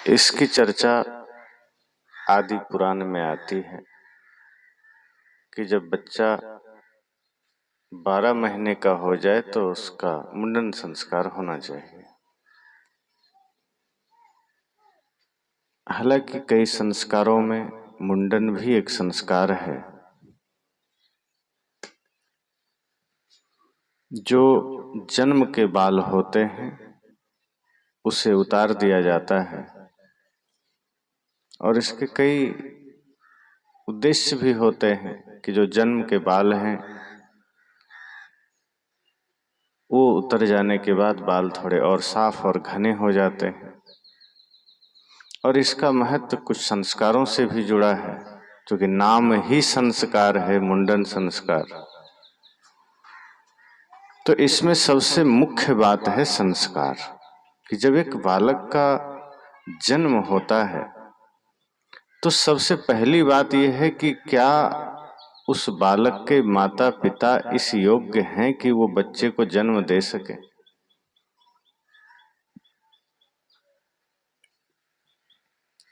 इसकी चर्चा आदि पुराण में आती है कि जब बच्चा 12 महीने का हो जाए तो उसका मुंडन संस्कार होना चाहिए। हालांकि कई संस्कारों में मुंडन भी एक संस्कार है। जो जन्म के बाल होते हैं उसे उतार दिया जाता है और इसके कई उद्देश्य भी होते हैं कि जो जन्म के बाल हैं वो उतर जाने के बाद बाल थोड़े और साफ और घने हो जाते हैं। और इसका महत्व कुछ संस्कारों से भी जुड़ा है, क्योंकि नाम ही संस्कार है, मुंडन संस्कार। तो इसमें सबसे मुख्य बात है संस्कार, कि जब एक बालक का जन्म होता है तो सबसे पहली बात यह है कि क्या उस बालक के माता पिता इस योग्य हैं कि वो बच्चे को जन्म दे सके।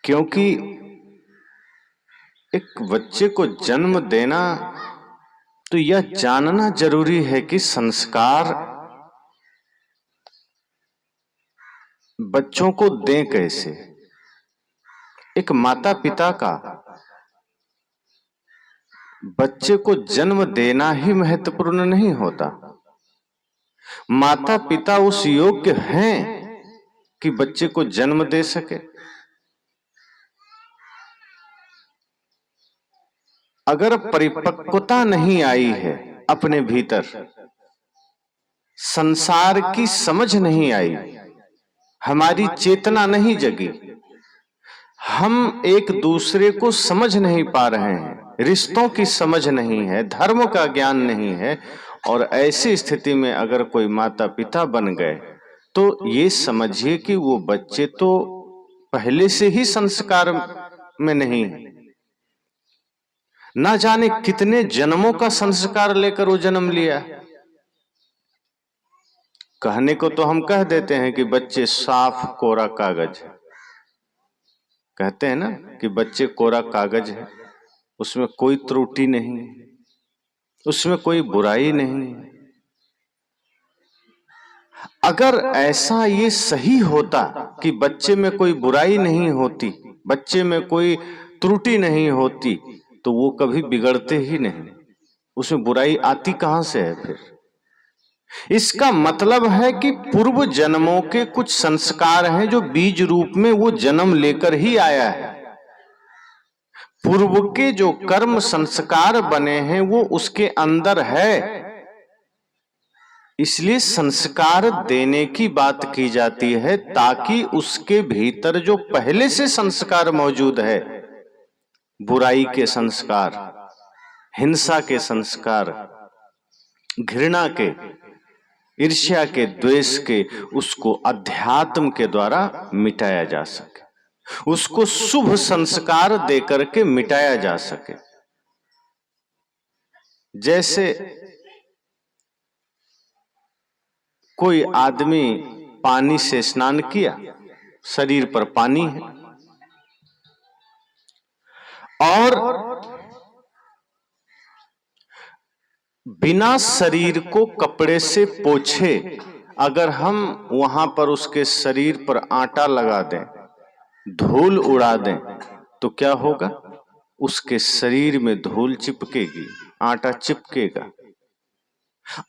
क्योंकि एक बच्चे को जन्म देना तो यह जानना जरूरी है कि संस्कार बच्चों को दें कैसे। एक माता पिता का बच्चे को जन्म देना ही महत्वपूर्ण नहीं होता, माता पिता उस योग्य हैं कि बच्चे को जन्म दे सके। अगर परिपक्वता नहीं आई है अपने भीतर, संसार की समझ नहीं आई, हमारी चेतना नहीं जगी, हम एक दूसरे को समझ नहीं पा रहे हैं, रिश्तों की समझ नहीं है, धर्म का ज्ञान नहीं है, और ऐसी स्थिति में अगर कोई माता पिता बन गए तो ये समझिए कि वो बच्चे तो पहले से ही संस्कार में नहीं है। ना जाने कितने जन्मों का संस्कार लेकर वो जन्म लिया। कहने को तो हम कह देते हैं कि बच्चे साफ कोरा कागज है, कहते हैं ना कि बच्चे कोरा कागज है, उसमें कोई त्रुटि नहीं, उसमें कोई बुराई नहीं। अगर ऐसा ये सही होता कि बच्चे में कोई बुराई नहीं होती, बच्चे में कोई त्रुटि नहीं होती, तो वो कभी बिगड़ते ही नहीं, उसमें बुराई आती कहां से है फिर। इसका मतलब है कि पूर्व जन्मों के कुछ संस्कार हैं जो बीज रूप में वो जन्म लेकर ही आया है। पूर्व के जो कर्म संस्कार बने हैं वो उसके अंदर है, इसलिए संस्कार देने की बात की जाती है, ताकि उसके भीतर जो पहले से संस्कार मौजूद है, बुराई के संस्कार, हिंसा के संस्कार, घृणा के, ईर्ष्या के, द्वेष के, उसको अध्यात्म के द्वारा मिटाया जा सके, उसको शुभ संस्कार देकर के मिटाया जा सके। जैसे कोई आदमी पानी से स्नान किया, शरीर पर पानी है, और बिना शरीर को कपड़े से पोंछे अगर हम वहां पर उसके शरीर पर आटा लगा दें, धूल उड़ा दें, तो क्या होगा, उसके शरीर में धूल चिपकेगी, आटा चिपकेगा।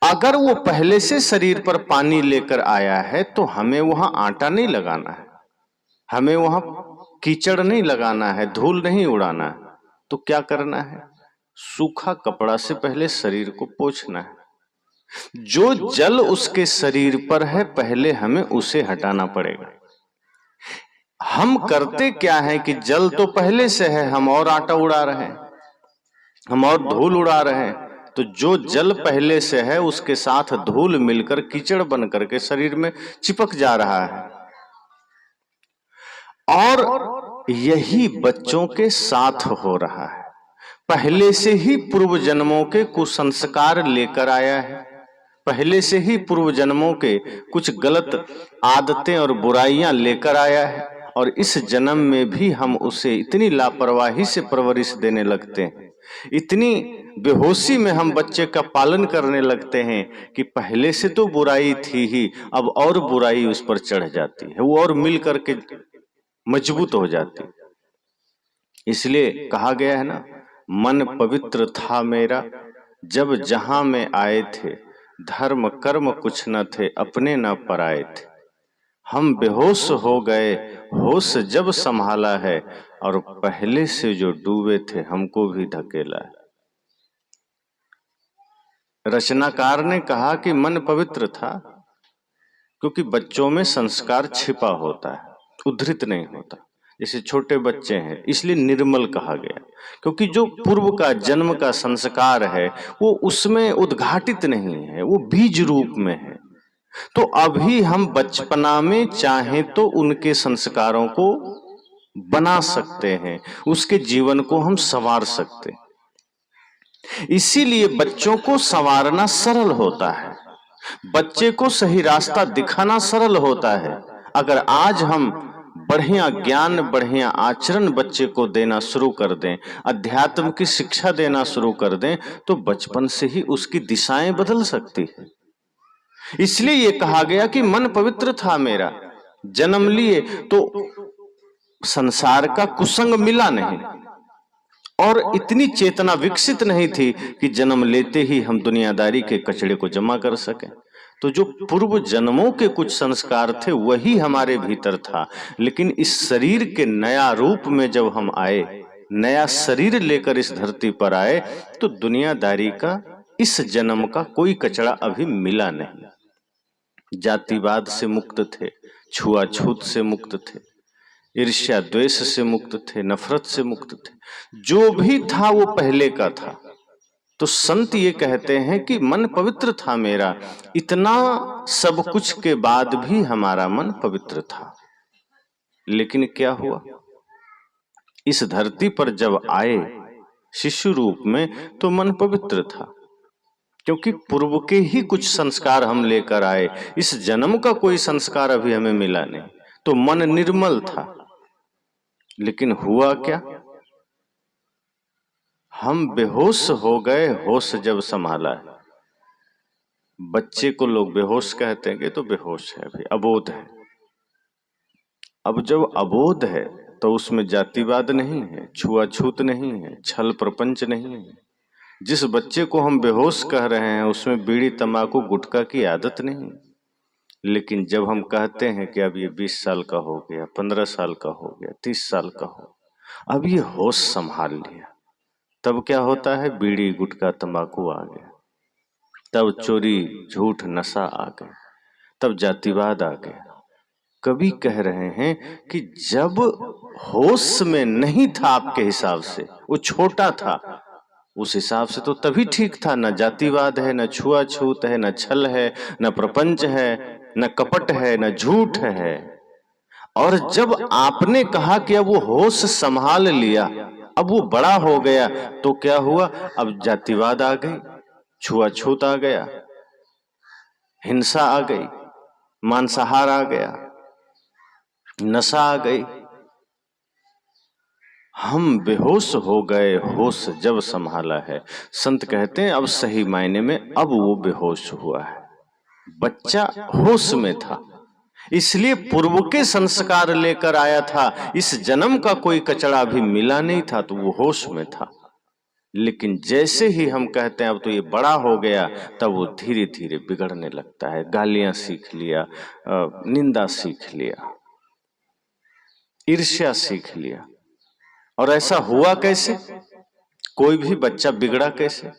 अगर वो पहले से शरीर पर पानी लेकर आया है तो हमें वहां आटा नहीं लगाना है, हमें वहां कीचड़ नहीं लगाना है, धूल नहीं उड़ाना है। तो क्या करना है, सूखा कपड़ा से पहले शरीर को पोंछना है। जो जल उसके शरीर पर है पहले हमें उसे हटाना पड़ेगा। हम करते क्या है कि जल तो पहले से है, हम और आटा उड़ा रहे हैं, हम और धूल उड़ा रहे हैं। तो जो जल पहले से है उसके साथ धूल मिलकर कीचड़ बन करके शरीर में चिपक जा रहा है। और यही बच्चों के साथ हो रहा है, पहले से ही पूर्व जन्मों के कुसंस्कार लेकर आया है, पहले से ही पूर्व जन्मों के कुछ गलत आदतें और बुराइयां लेकर आया है, और इस जन्म में भी हम उसे इतनी लापरवाही से परवरिश देने लगते हैं, इतनी बेहोशी में हम बच्चे का पालन करने लगते हैं कि पहले से तो बुराई थी ही, अब और बुराई उस पर चढ़ जाती है, वो और मिल करके मजबूत हो जाती। इसलिए कहा गया है ना, मन पवित्र था मेरा जब जहां में आए थे, धर्म कर्म कुछ न थे अपने न पराए थे। हम बेहोश हो गए, होश जब संभाला है, और पहले से जो डूबे थे हमको भी धकेला है। रचनाकार ने कहा कि मन पवित्र था क्योंकि बच्चों में संस्कार छिपा होता है, उद्धृत नहीं होता। जैसे छोटे बच्चे हैं इसलिए निर्मल कहा गया, क्योंकि जो पूर्व का जन्म का संस्कार है वो उसमें उद्घाटित नहीं है, वो बीज रूप में है। तो अभी हम बचपना में चाहें तो उनके संस्कारों को बना सकते हैं, उसके जीवन को हम संवार सकते हैं। इसीलिए बच्चों को संवारना सरल होता है, बच्चे को सही रास्ता दिखाना सरल होता है। अगर आज हम बढ़िया ज्ञान बढ़िया आचरण बच्चे को देना शुरू कर दें, अध्यात्म की शिक्षा देना शुरू कर दें, तो बचपन से ही उसकी दिशाएं बदल सकती है। इसलिए ये कहा गया कि मन पवित्र था मेरा, जन्म लिए तो संसार का कुसंग मिला नहीं, और इतनी चेतना विकसित नहीं थी कि जन्म लेते ही हम दुनियादारी के कचड़े को जमा कर सकें। तो जो पूर्व जन्मों के कुछ संस्कार थे वही हमारे भीतर था, लेकिन इस शरीर के नया रूप में जब हम आए, नया शरीर लेकर इस धरती पर आए, तो दुनियादारी का इस जन्म का कोई कचड़ा अभी मिला नहीं। जातिवाद से मुक्त थे, छुआछूत से मुक्त थे, ईर्ष्या द्वेष से मुक्त थे, नफरत से मुक्त थे। जो भी था वो पहले का था। तो संत ये कहते हैं कि मन पवित्र था मेरा, इतना सब कुछ के बाद भी हमारा मन पवित्र था। लेकिन क्या हुआ, इस धरती पर जब आए शिशु रूप में तो मन पवित्र था, क्योंकि पूर्व के ही कुछ संस्कार हम लेकर आए, इस जन्म का कोई संस्कार अभी हमें मिला नहीं, तो मन निर्मल था। लेकिन हुआ क्या, हम बेहोश हो गए, होश जब संभाला है। बच्चे को लोग बेहोश कहते हैं कि तो बेहोश है, अभी अबोध है। अब जब अबोध है तो उसमें जातिवाद नहीं है, छुआछूत नहीं है, छल प्रपंच नहीं है। जिस बच्चे को हम बेहोश कह रहे हैं उसमें बीड़ी तंबाकू गुटखा की आदत नहीं। लेकिन जब हम कहते हैं कि अब ये 20 साल का हो गया, 15 साल का हो गया, 30 साल का हो, अब ये होश संभाल लिया, तब क्या होता है, बीड़ी गुटखा तंबाकू आ गया, तब चोरी झूठ नशा आ गया, तब जातिवाद आ गया। कवि कह रहे हैं कि जब होश में नहीं था आपके हिसाब से, वो छोटा था, उस हिसाब से तो तभी ठीक था। न जातिवाद है, न छुआछूत है, न छल है, न प्रपंच है, न कपट है, न झूठ है। और जब आपने कहा कि अब वो होश संभाल लिया, अब वो बड़ा हो गया, तो क्या हुआ, अब जातिवाद आ गई, छुआछूत आ गया, हिंसा आ गई, मांसाहार आ गया, नशा आ गई। हम बेहोश हो गए, होश जब संभाला है। संत कहते हैं अब सही मायने में अब वो बेहोश हुआ है। बच्चा होश में था, इसलिए पूर्व के संस्कार लेकर आया था, इस जन्म का कोई कचड़ा भी मिला नहीं था, तो वो होश में था। लेकिन जैसे ही हम कहते हैं अब तो ये बड़ा हो गया, तब वो धीरे धीरे बिगड़ने लगता है। गालियां सीख लिया, निंदा सीख लिया, ईर्ष्या सीख लिया। और ऐसा हुआ कैसे, कोई भी बच्चा बिगड़ा कैसे,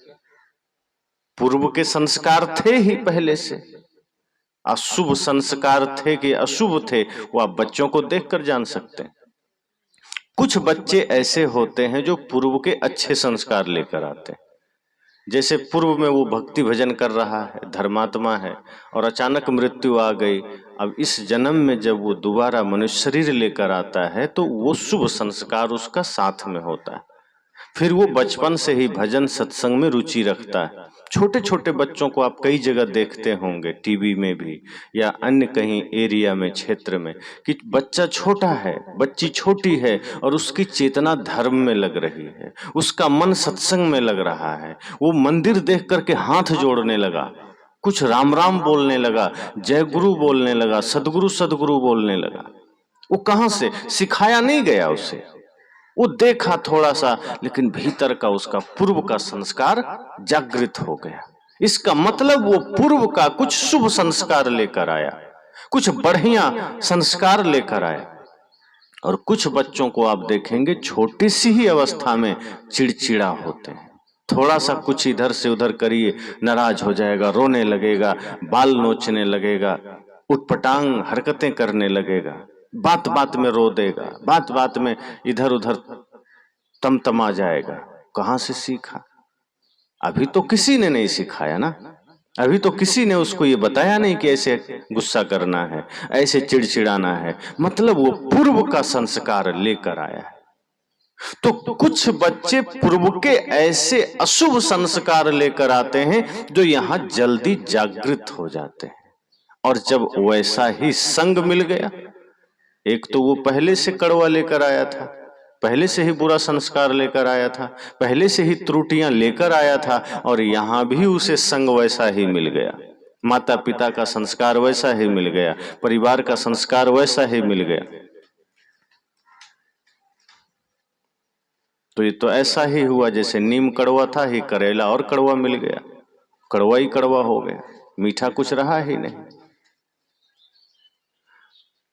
पूर्व के संस्कार थे ही पहले से। अशुभ संस्कार थे कि अशुभ थे, वो आप बच्चों को देखकर जान सकते हैं। कुछ बच्चे ऐसे होते हैं जो पूर्व के अच्छे संस्कार लेकर आते हैं। जैसे पूर्व में वो भक्ति भजन कर रहा है, धर्मात्मा है, और अचानक मृत्यु आ गई। अब इस जन्म में जब वो दोबारा मनुष्य शरीर लेकर आता है तो वो शुभ संस्कार उसका साथ में होता है। फिर वो बचपन से ही भजन सत्संग में रुचि रखता है, छोटे छोटे बच्चों को आप कई जगह देखते होंगे, टीवी में भी या अन्य कहीं एरिया में, क्षेत्र में, कि बच्चा छोटा है, बच्ची छोटी है और उसकी चेतना धर्म में लग रही है, उसका मन सत्संग में लग रहा है। वो मंदिर देख करके हाथ जोड़ने लगा, कुछ राम राम बोलने लगा, जय गुरु बोलने लगा, सदगुरु सदगुरु बोलने लगा। वो कहां से? सिखाया नहीं गया उसे, वो देखा थोड़ा सा, लेकिन भीतर का उसका पूर्व का संस्कार जागृत हो गया। इसका मतलब वो पूर्व का कुछ शुभ संस्कार लेकर आया, कुछ बढ़िया संस्कार लेकर आया। और कुछ बच्चों को आप देखेंगे छोटी सी ही अवस्था में चिड़चिड़ा होते हैं, थोड़ा सा कुछ इधर से उधर करिए नाराज हो जाएगा, रोने लगेगा, बाल नोचने लगेगा, उटपटांग हरकतें करने लगेगा, बात बात में रो देगा, बात बात में इधर उधर तमतमा जाएगा। कहां से सीखा? अभी तो किसी ने नहीं सिखाया ना, अभी तो किसी ने उसको ये बताया नहीं कि ऐसे गुस्सा करना है, ऐसे चिड़चिड़ाना है। मतलब वो पूर्व का संस्कार लेकर आया है। तो कुछ बच्चे पूर्व के ऐसे अशुभ संस्कार लेकर आते हैं जो यहां जल्दी जागृत हो जाते हैं। और जब वैसा ही संग मिल गया, एक तो वो पहले से कड़वा लेकर आया था, पहले से ही बुरा संस्कार लेकर आया था, पहले से ही त्रुटियां लेकर आया था, और यहां भी उसे संग वैसा ही मिल गया, माता पिता का संस्कार वैसा ही मिल गया, परिवार का संस्कार वैसा ही मिल गया। तो ये तो ऐसा ही हुआ जैसे नीम कड़वा था, ही करेला और कड़वा मिल गया, कड़वा ही कड़वा हो गया, मीठा कुछ रहा ही नहीं।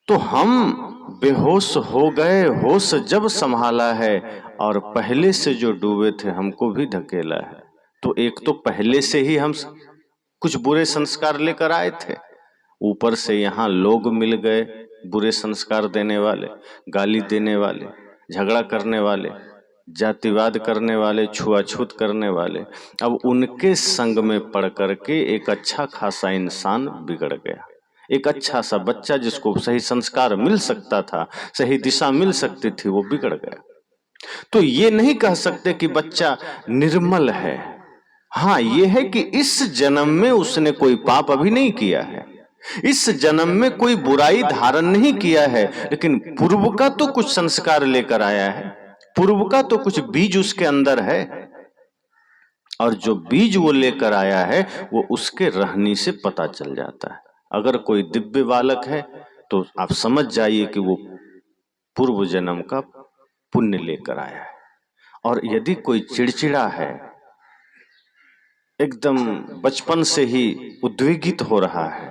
तो हम बेहोश हो गए, होश जब संभाला है, और पहले से जो डूबे थे हमको भी धकेला है। तो एक तो पहले से ही हम कुछ बुरे संस्कार लेकर आए थे, ऊपर से यहाँ लोग मिल गए बुरे संस्कार देने वाले, गाली देने वाले, झगड़ा करने वाले, जातिवाद करने वाले, छुआछूत करने वाले। अब उनके संग में पड़ करके एक अच्छा खासा इंसान बिगड़ गया, एक अच्छा सा बच्चा जिसको सही संस्कार मिल सकता था, सही दिशा मिल सकती थी, वो बिगड़ गया। तो ये नहीं कह सकते कि बच्चा निर्मल है। हाँ, ये है कि इस जन्म में उसने कोई पाप अभी नहीं किया है, इस जन्म में कोई बुराई धारण नहीं किया है, लेकिन पूर्व का तो कुछ संस्कार लेकर आया है, पूर्व का तो कुछ बीज उसके अंदर है, और जो बीज वो लेकर आया है वो उसके रहनी से पता चल जाता है। अगर कोई दिव्य बालक है तो आप समझ जाइए कि वो पूर्व जन्म का पुण्य लेकर आया है। और यदि कोई चिड़चिड़ा है, एकदम बचपन से ही उद्विग्न हो रहा है,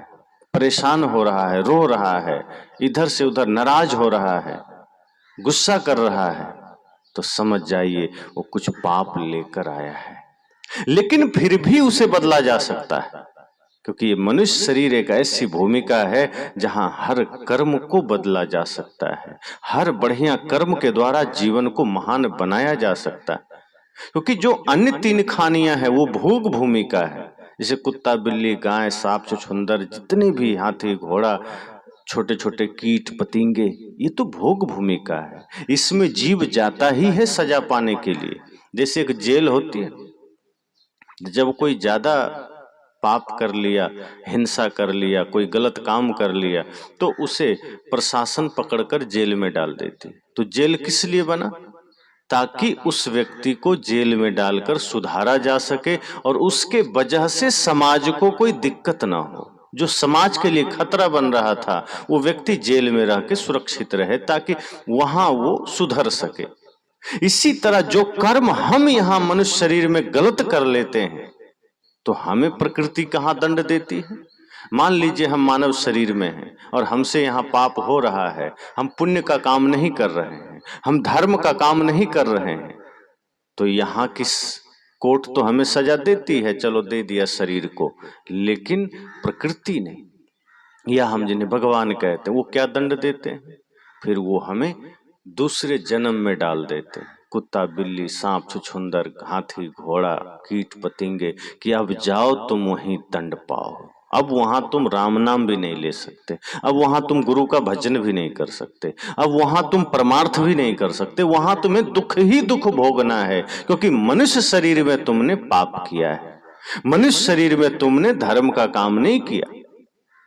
परेशान हो रहा है, रो रहा है, इधर से उधर नाराज हो रहा है, गुस्सा कर रहा है, तो समझ जाइए वो कुछ पाप लेकर आया है। लेकिन फिर भी उसे बदला जा सकता है, क्योंकि ये मनुष्य शरीर एक ऐसी भूमिका है जहां हर कर्म को बदला जा सकता है, हर बढ़िया कर्म के द्वारा जीवन को महान बनाया जा सकता है। क्योंकि जो अन्य तीन खानियां है वो भोग भूमिका है, जैसे कुत्ता, बिल्ली, गाय, सांप, छुछुंदर, जितने भी हाथी, घोड़ा, छोटे छोटे कीट पतिंगे, ये तो भोग भूमिका है। इसमें जीव जाता ही है सजा पाने के लिए। जैसे एक जेल होती है, जब कोई ज्यादा पाप कर लिया, हिंसा कर लिया, कोई गलत काम कर लिया, तो उसे प्रशासन पकड़कर जेल में डाल देती। तो जेल किस लिए बना? ताकि उस व्यक्ति को जेल में डालकर सुधारा जा सके और उसके वजह से समाज को कोई दिक्कत ना हो। जो समाज के लिए खतरा बन रहा था वो व्यक्ति जेल में रह के सुरक्षित रहे, ताकि वहां वो सुधर सके। इसी तरह जो कर्म हम यहाँ मनुष्य शरीर में गलत कर लेते हैं तो हमें प्रकृति कहाँ दंड देती है। मान लीजिए हम मानव शरीर में हैं और हमसे यहाँ पाप हो रहा है, हम पुण्य का काम नहीं कर रहे हैं, हम धर्म का काम नहीं कर रहे हैं, तो यहाँ किस कोर्ट तो हमें सजा देती है, चलो दे दिया शरीर को, लेकिन प्रकृति नहीं, या हम जिन्हें भगवान कहते हैं वो क्या दंड देते हैं? फिर वो हमें दूसरे जन्म में डाल देते हैं, कुत्ता, बिल्ली, सांप, छुछुंदर, हाथी, घोड़ा, कीट पतिंगे, कि अब जाओ तुम वहीं दंड पाओ। अब वहां तुम राम नाम भी नहीं ले सकते, अब वहां तुम गुरु का भजन भी नहीं कर सकते, अब वहां तुम परमार्थ भी नहीं कर सकते, वहां तुम्हें दुख ही दुख भोगना है, क्योंकि मनुष्य शरीर में तुमने पाप किया है। मनुष्य शरीर में तुमने धर्म का काम नहीं किया।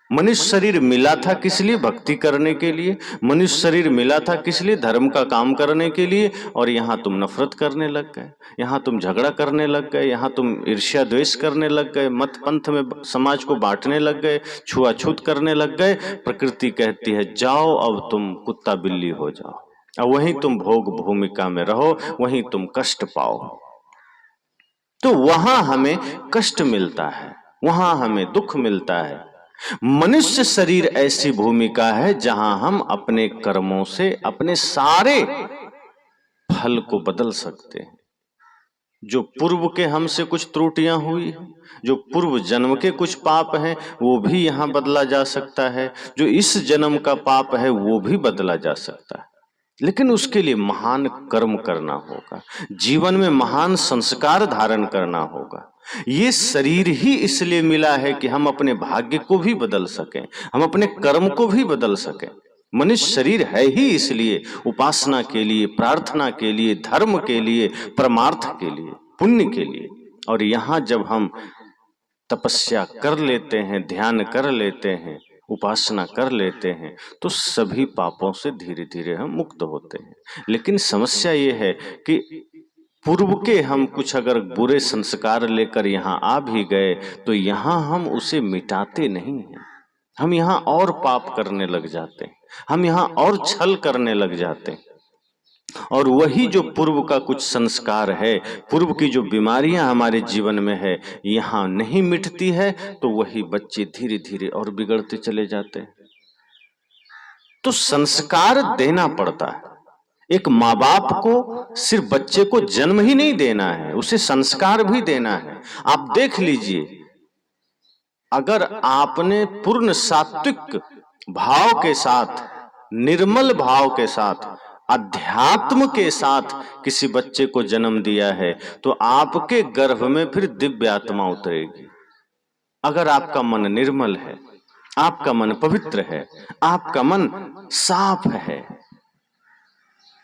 मनुष्य शरीर मिला था किस लिए? भक्ति करने के लिए। मनुष्य शरीर मिला था किस लिए? धर्म का काम करने के लिए। और यहाँ तुम नफरत करने लग गए, यहाँ तुम झगड़ा करने लग गए, यहाँ तुम ईर्ष्या द्वेष करने लग गए, मत पंथ में समाज को बांटने लग गए, छुआछूत करने लग गए। प्रकृति कहती है जाओ अब तुम कुत्ता बिल्ली हो जाओ, अब वहीं तुम भोग भूमिका में रहो, वहीं तुम कष्ट पाओ। तो वहां हमें कष्ट मिलता है, वहां हमें दुख मिलता है। मनुष्य शरीर ऐसी भूमिका है जहां हम अपने कर्मों से अपने सारे फल को बदल सकते हैं। जो पूर्व के हमसे कुछ त्रुटियां हुई, जो पूर्व जन्म के कुछ पाप हैं, वो भी यहां बदला जा सकता है। जो इस जन्म का पाप है वो भी बदला जा सकता है, लेकिन उसके लिए महान कर्म करना होगा, जीवन में महान संस्कार धारण करना होगा। ये शरीर ही इसलिए मिला है कि हम अपने भाग्य को भी बदल सकें, हम अपने कर्म को भी बदल सकें। मनुष्य शरीर है ही इसलिए, उपासना के लिए, प्रार्थना के लिए, धर्म के लिए, परमार्थ के लिए, पुण्य के लिए। और यहाँ जब हम तपस्या कर लेते हैं, ध्यान कर लेते हैं, उपासना कर लेते हैं, तो सभी पापों से धीरे धीरे हम मुक्त होते हैं। लेकिन समस्या ये है कि पूर्व के हम कुछ अगर बुरे संस्कार लेकर यहाँ आ भी गए तो यहाँ हम उसे मिटाते नहीं हैं। हम यहाँ और पाप करने लग जाते हैं, हम यहाँ और छल करने लग जाते हैं। और वही जो पूर्व का कुछ संस्कार है, पूर्व की जो बीमारियां हमारे जीवन में है, यहाँ नहीं मिटती है, तो वही बच्चे धीरे धीरे और बिगड़ते चले जाते हैं। तो संस्कार देना पड़ता है। एक माँ बाप को सिर्फ बच्चे को जन्म ही नहीं देना है, उसे संस्कार भी देना है। आप देख लीजिए, अगर आपने पूर्ण सात्विक भाव के साथ, निर्मल भाव के साथ, अध्यात्म के साथ किसी बच्चे को जन्म दिया है, तो आपके गर्भ में फिर दिव्य आत्मा उतरेगी। अगर आपका मन निर्मल है, आपका मन पवित्र है, आपका मन साफ है,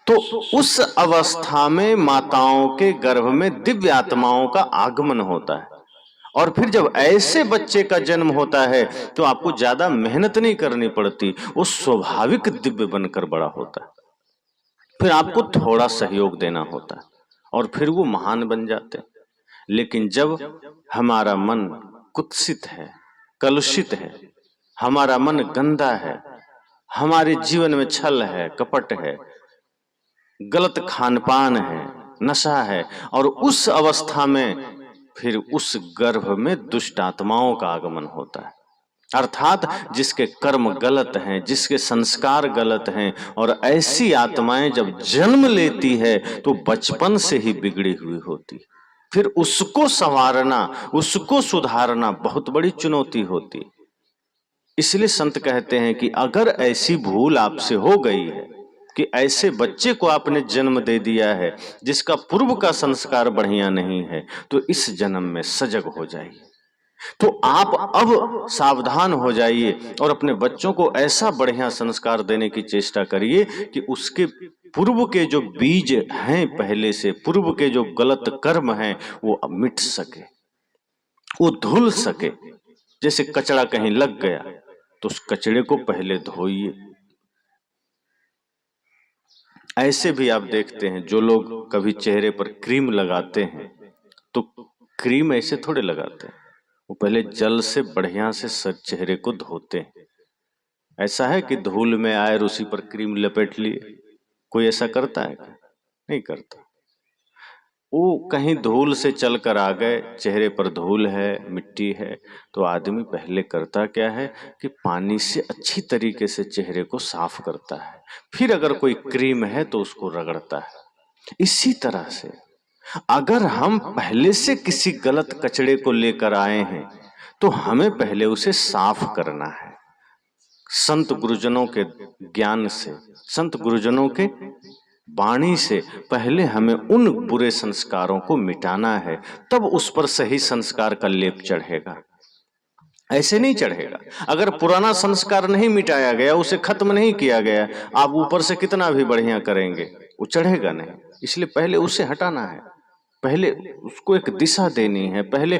तो उस अवस्था में माताओं के गर्भ में दिव्य आत्माओं का आगमन होता है। और फिर जब ऐसे बच्चे का जन्म होता है तो आपको ज्यादा मेहनत नहीं करनी पड़ती, वो स्वाभाविक दिव्य बनकर बड़ा होता है। फिर आपको थोड़ा सहयोग देना होता है और फिर वो महान बन जाते हैं। लेकिन जब हमारा मन कुत्सित है, कलुषित है, हमारा मन गंदा है, हमारे जीवन में छल है, कपट है, गलत खानपान है, नशा है, और उस अवस्था में फिर उस गर्भ में दुष्ट आत्माओं का आगमन होता है। अर्थात जिसके कर्म गलत हैं, जिसके संस्कार गलत हैं, और ऐसी आत्माएं जब जन्म लेती है तो बचपन से ही बिगड़ी हुई होती, फिर उसको संवारना, उसको सुधारना बहुत बड़ी चुनौती होती। इसलिए संत कहते हैं कि अगर ऐसी भूल आपसे हो गई है कि ऐसे बच्चे को आपने जन्म दे दिया है जिसका पूर्व का संस्कार बढ़िया नहीं है, तो इस जन्म में सजग हो जाइए। तो आप अब सावधान हो जाइए और अपने बच्चों को ऐसा बढ़िया संस्कार देने की चेष्टा करिए कि उसके पूर्व के जो बीज हैं, पहले से पूर्व के जो गलत कर्म हैं, वो अब मिट सके, वो धुल सके। जैसे कचरा कहीं लग गया तो उस कचड़े को पहले धोइए। ऐसे भी आप देखते हैं जो लोग कभी चेहरे पर क्रीम लगाते हैं, तो क्रीम ऐसे थोड़े लगाते हैं, वो पहले जल से बढ़िया से चेहरे को धोते हैं। ऐसा है कि धूल में आए और उसी पर क्रीम लपेट लिए, कोई ऐसा करता है क्या? नहीं करता। वो कहीं धूल से चल कर आ गए, चेहरे पर धूल है, मिट्टी है, तो आदमी पहले करता क्या है कि पानी से अच्छी तरीके से चेहरे को साफ करता है, फिर अगर कोई क्रीम है तो उसको रगड़ता है। इसी तरह से अगर हम पहले से किसी गलत कचड़े को लेकर आए हैं तो हमें पहले उसे साफ करना है। संत गुरुजनों के ज्ञान से, संत गुरुजनों के वाणी से पहले हमें उन बुरे संस्कारों को मिटाना है, तब उस पर सही संस्कार का लेप चढ़ेगा। ऐसे नहीं चढ़ेगा। अगर पुराना संस्कार नहीं मिटाया गया, उसे खत्म नहीं किया गया, आप ऊपर से कितना भी बढ़िया करेंगे, वो चढ़ेगा नहीं। इसलिए पहले उसे हटाना है, पहले उसको एक दिशा देनी है, पहले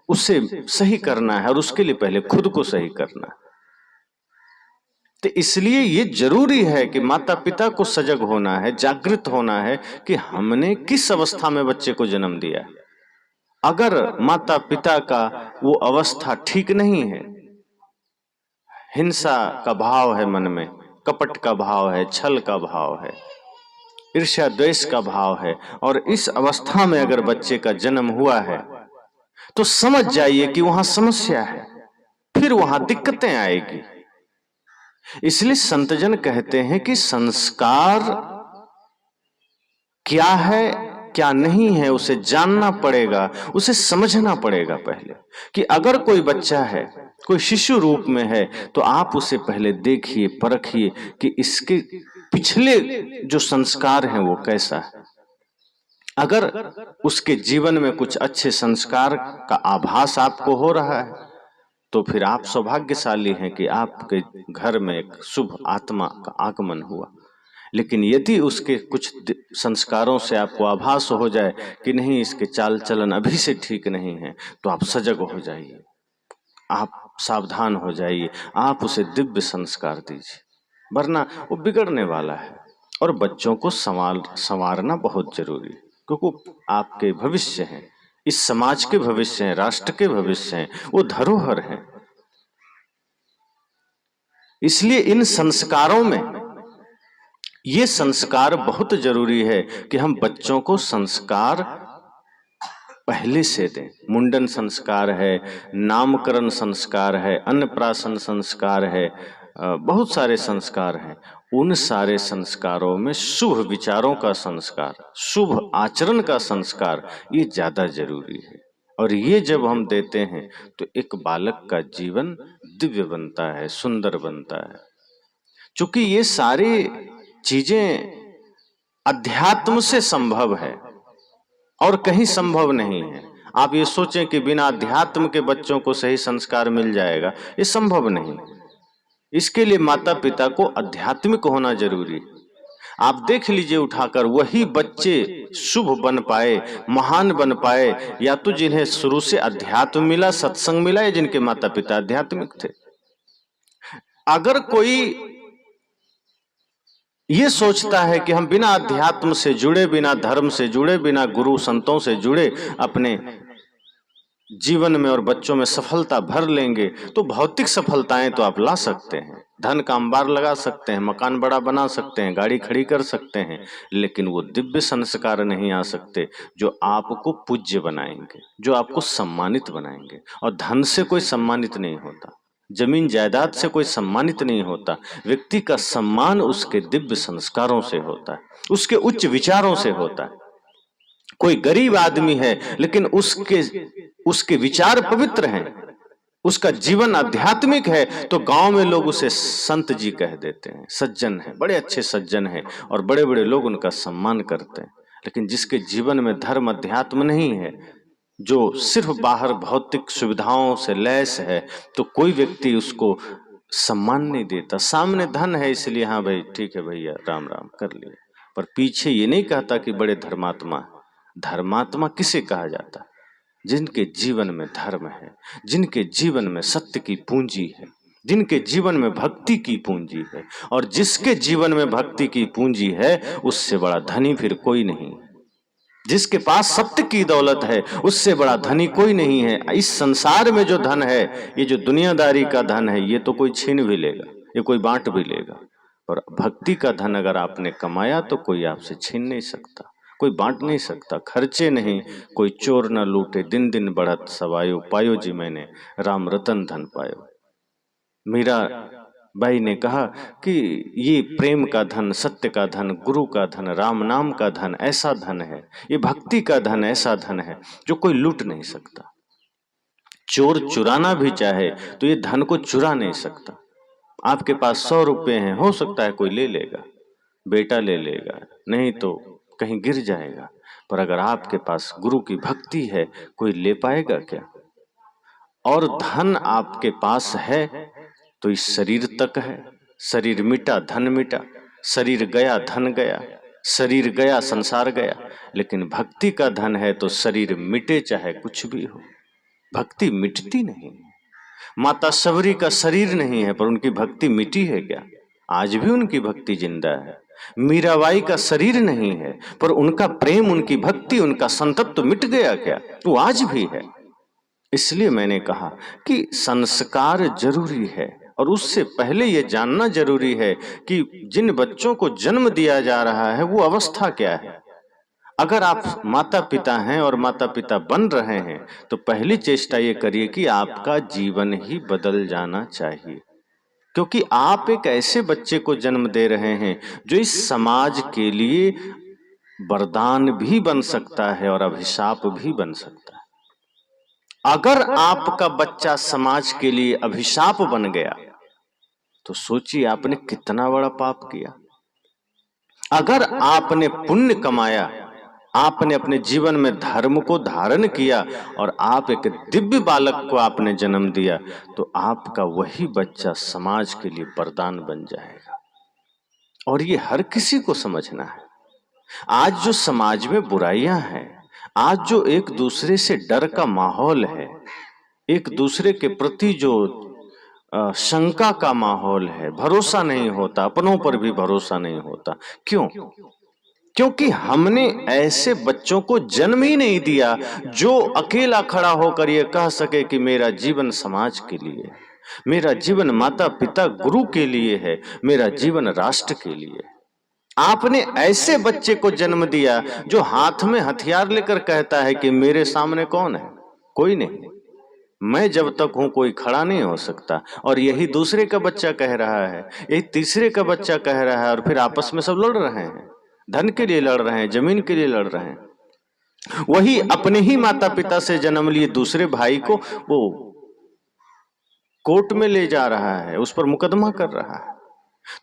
उसे सही करना है और उसके लिए पहले खुद को सही करना है। तो इसलिए ये जरूरी है कि माता पिता को सजग होना है, जागृत होना है कि हमने किस अवस्था में बच्चे को जन्म दिया है। अगर माता पिता का वो अवस्था ठीक नहीं है, हिंसा का भाव है मन में, कपट का भाव है, छल का भाव है, ईर्ष्या द्वेष का भाव है, और इस अवस्था में अगर बच्चे का जन्म हुआ है तो समझ जाइए कि वहां समस्या है, फिर वहां दिक्कतें आएगी। इसलिए संतजन कहते हैं कि संस्कार क्या है क्या नहीं है उसे जानना पड़ेगा, उसे समझना पड़ेगा पहले। कि अगर कोई बच्चा है, कोई शिशु रूप में है, तो आप उसे पहले देखिए, परखिए कि इसके पिछले जो संस्कार हैं वो कैसा है। अगर उसके जीवन में कुछ अच्छे संस्कार का आभास आपको हो रहा है तो फिर आप सौभाग्यशाली हैं कि आपके घर में एक शुभ आत्मा का आगमन हुआ। लेकिन यदि उसके कुछ संस्कारों से आपको आभास हो जाए कि नहीं, इसके चाल चलन अभी से ठीक नहीं है, तो आप सजग हो जाइए, आप सावधान हो जाइए, आप उसे दिव्य संस्कार दीजिए, वरना वो बिगड़ने वाला है। और बच्चों को संवारना बहुत जरूरी है, क्योंकि आपके भविष्य हैं, इस समाज के भविष्य हैं, राष्ट्र के भविष्य हैं, वो धरोहर हैं। इसलिए इन संस्कारों में ये संस्कार बहुत जरूरी है कि हम बच्चों को संस्कार पहले से दें। मुंडन संस्कार है, नामकरण संस्कार है, अन्नप्राशन संस्कार है, बहुत सारे संस्कार हैं। उन सारे संस्कारों में शुभ विचारों का संस्कार, शुभ आचरण का संस्कार, ये ज्यादा जरूरी है। और ये जब हम देते हैं तो एक बालक का जीवन दिव्य बनता है, सुंदर बनता है। चूंकि ये सारी चीजें अध्यात्म से संभव है और कहीं संभव नहीं है। आप ये सोचें कि बिना अध्यात्म के बच्चों को सही संस्कार मिल जाएगा, ये संभव नहीं। इसके लिए माता पिता को आध्यात्मिक होना जरूरी है। आप देख लीजिए उठाकर, वही बच्चे शुभ बन पाए, महान बन पाए, या तो जिन्हें शुरू से अध्यात्म मिला, सत्संग मिला, या जिनके माता पिता आध्यात्मिक थे। अगर कोई ये सोचता है कि हम बिना अध्यात्म से जुड़े, बिना धर्म से जुड़े, बिना गुरु संतों से जुड़े अपने जीवन में और बच्चों में सफलता भर लेंगे, तो भौतिक सफलताएं तो आप ला सकते हैं, धन का अंबार लगा सकते हैं, मकान बड़ा बना सकते हैं, गाड़ी खड़ी कर सकते हैं, लेकिन वो दिव्य संस्कार नहीं आ सकते जो आपको पूज्य बनाएंगे, जो आपको सम्मानित बनाएंगे। और धन से कोई सम्मानित नहीं होता, जमीन जायदाद से कोई सम्मानित नहीं होता। व्यक्ति का सम्मान उसके दिव्य संस्कारों से होता है, उसके उच्च विचारों से होता है। कोई गरीब आदमी है लेकिन उसके विचार पवित्र हैं, उसका जीवन आध्यात्मिक है, तो गांव में लोग उसे संत जी कह देते हैं, सज्जन है, बड़े अच्छे सज्जन हैं, और बड़े बड़े लोग उनका सम्मान करते हैं। लेकिन जिसके जीवन में धर्म अध्यात्म नहीं है, जो सिर्फ बाहर भौतिक सुविधाओं से लैस है, तो कोई व्यक्ति उसको सम्मान नहीं देता। सामने धन है इसलिए हाँ भाई ठीक है भैया, राम राम कर लिया, पर पीछे ये नहीं कहता कि बड़े धर्मात्मा। धर्मात्मा किसे कहा जाता है? जिनके जीवन में धर्म है, जिनके जीवन में सत्य की पूंजी है, जिनके जीवन में भक्ति की पूंजी है। और जिसके जीवन में भक्ति की पूंजी है उससे बड़ा धनी फिर कोई नहीं। जिसके पास सत्य की दौलत है उससे बड़ा धनी कोई नहीं है। इस संसार में जो धन है, ये जो दुनियादारी का धन है, ये तो कोई छीन भी लेगा, ये कोई बांट भी लेगा, और भक्ति का धन अगर आपने कमाया तो कोई आपसे छीन नहीं सकता, कोई बांट नहीं सकता। खर्चे नहीं, कोई चोर न लूटे, दिन दिन बढ़त सवायो, पायो जी मैंने राम रतन धन पायो। मीरा बाई ने कहा कि ये प्रेम का धन, सत्य का धन, गुरु का धन, राम नाम का धन ऐसा धन है, ये भक्ति का धन ऐसा धन है जो कोई लूट नहीं सकता। चोर चुराना भी चाहे तो ये धन को चुरा नहीं सकता। आपके पास 100 रुपए हैं, हो सकता है कोई ले लेगा, बेटा ले लेगा, नहीं तो कहीं गिर जाएगा, पर अगर आपके पास गुरु की भक्ति है, कोई ले पाएगा क्या? और धन आपके पास है तो इस शरीर तक है। शरीर मिटा धन मिटा, शरीर गया धन गया, शरीर गया संसार गया। लेकिन भक्ति का धन है तो शरीर मिटे चाहे कुछ भी हो, भक्ति मिटती नहीं। माता सबरी का शरीर नहीं है पर उनकी भक्ति मिटी है क्या? आज भी उनकी भक्ति जिंदा है। मीराबाई का शरीर नहीं है पर उनका प्रेम, उनकी भक्ति, उनका संतत्व मिट गया क्या? वो आज भी है। इसलिए मैंने कहा कि संस्कार जरूरी है और उससे पहले ये जानना जरूरी है कि जिन बच्चों को जन्म दिया जा रहा है वो अवस्था क्या है। अगर आप माता पिता हैं और माता पिता बन रहे हैं तो पहली चेष्टा ये करिए कि आपका जीवन ही बदल जाना चाहिए, क्योंकि आप एक ऐसे बच्चे को जन्म दे रहे हैं जो इस समाज के लिए वरदान भी बन सकता है और अभिशाप भी बन सकता है। अगर आपका बच्चा समाज के लिए अभिशाप बन गया तो सोचिए आपने कितना बड़ा पाप किया। अगर आपने पुण्य कमाया, आपने अपने जीवन में धर्म को धारण किया और आप एक दिव्य बालक को आपने जन्म दिया तो आपका वही बच्चा समाज के लिए वरदान बन जाएगा। और ये हर किसी को समझना है। आज जो समाज में बुराइयां हैं, आज जो एक दूसरे से डर का माहौल है, एक दूसरे के प्रति जो शंका का माहौल है, भरोसा नहीं होता, अपनों पर भी भरोसा नहीं होता, क्यों? क्योंकि हमने ऐसे बच्चों को जन्म ही नहीं दिया जो अकेला खड़ा होकर ये कह सके कि मेरा जीवन समाज के लिए, मेरा जीवन माता पिता गुरु के लिए है, मेरा जीवन राष्ट्र के लिए। आपने ऐसे बच्चे को जन्म दिया जो हाथ में हथियार लेकर कहता है कि मेरे सामने कौन है? कोई नहीं, मैं जब तक हूं कोई खड़ा नहीं हो सकता। और यही दूसरे का बच्चा कह रहा है, यही तीसरे का बच्चा कह रहा है, और फिर आपस में सब लड़ रहे हैं, धन के लिए लड़ रहे हैं, जमीन के लिए लड़ रहे हैं। वही अपने ही माता पिता से जन्म लिए दूसरे भाई को वो कोर्ट में ले जा रहा है, उस पर मुकदमा कर रहा है।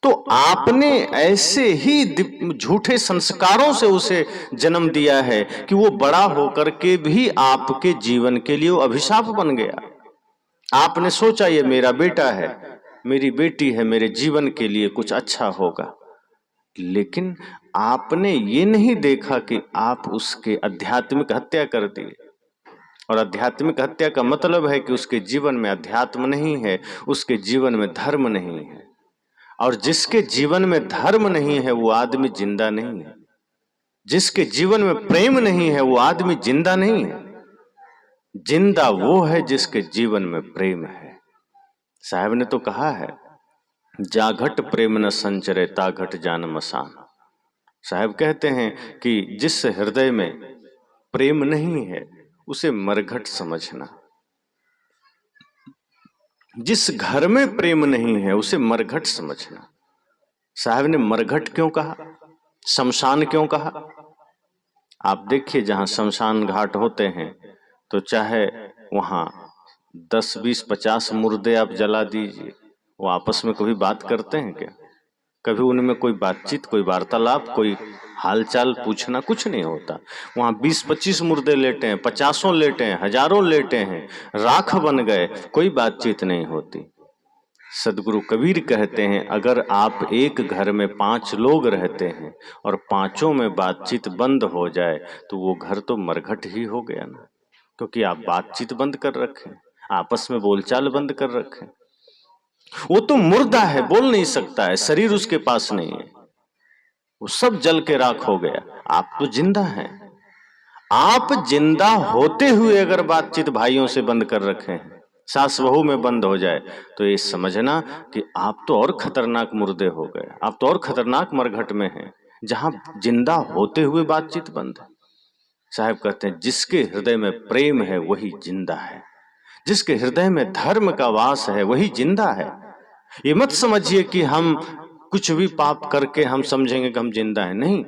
तो आपने ऐसे ही झूठे संस्कारों से उसे जन्म दिया है कि वो बड़ा होकर के भी आपके जीवन के लिए वो अभिशाप बन गया। आपने सोचा ये मेरा बेटा है, मेरी बेटी है, मेरे जीवन के लिए कुछ अच्छा होगा, लेकिन आपने ये नहीं देखा कि आप उसके आध्यात्मिक हत्या कर दी। और आध्यात्मिक हत्या का मतलब है कि उसके जीवन में अध्यात्म नहीं है, उसके जीवन में धर्म नहीं है। और जिसके जीवन में धर्म नहीं है वो आदमी जिंदा नहीं है। जिसके जीवन में प्रेम नहीं है वो आदमी जिंदा नहीं है। जिंदा वो है जिसके जीवन में प्रेम है। साहब ने तो कहा है, जाघट प्रेम न संचरे ताघट जान मसान। साहब कहते हैं कि जिस हृदय में प्रेम नहीं है उसे मरघट समझना, जिस घर में प्रेम नहीं है उसे मरघट समझना। साहब ने मरघट क्यों कहा, शमशान क्यों कहा? आप देखिए जहां शमशान घाट होते हैं तो चाहे वहां 10, 20, 50 मुर्दे आप जला दीजिए, वो आपस में कभी बात करते हैं क्या? कभी उनमें कोई बातचीत, कोई वार्तालाप, कोई हालचाल पूछना कुछ नहीं होता। वहां 20-25 मुर्दे लेटे हैं, 50 लेटे हैं, हजारों लेटे हैं, राख बन गए, कोई बातचीत नहीं होती। सदगुरु कबीर कहते हैं, अगर आप एक घर में 5 लोग रहते हैं और 5 में बातचीत बंद हो जाए तो वो घर तो मरघट ही हो गया ना, क्योंकि आप बातचीत बंद कर रखे, आपस में बोलचाल बंद कर रखे। वो तो मुर्दा है, बोल नहीं सकता है, शरीर उसके पास नहीं है, वो सब जल के राख हो गया। आप तो जिंदा हैं। आप जिंदा होते हुए अगर बातचीत भाइयों से बंद कर रखे हैं, सास बहू में बंद हो जाए, तो ये समझना कि आप तो और खतरनाक मुर्दे हो गए, आप तो और खतरनाक मरघट में हैं, जहां जिंदा होते हुए बातचीत बंद है। साहब कहते हैं, जिसके हृदय में प्रेम है वही जिंदा है, जिसके हृदय में धर्म का वास है वही जिंदा है। ये मत समझिए कि हम कुछ भी पाप करके हम समझेंगे कि हम जिंदा हैं, नहीं।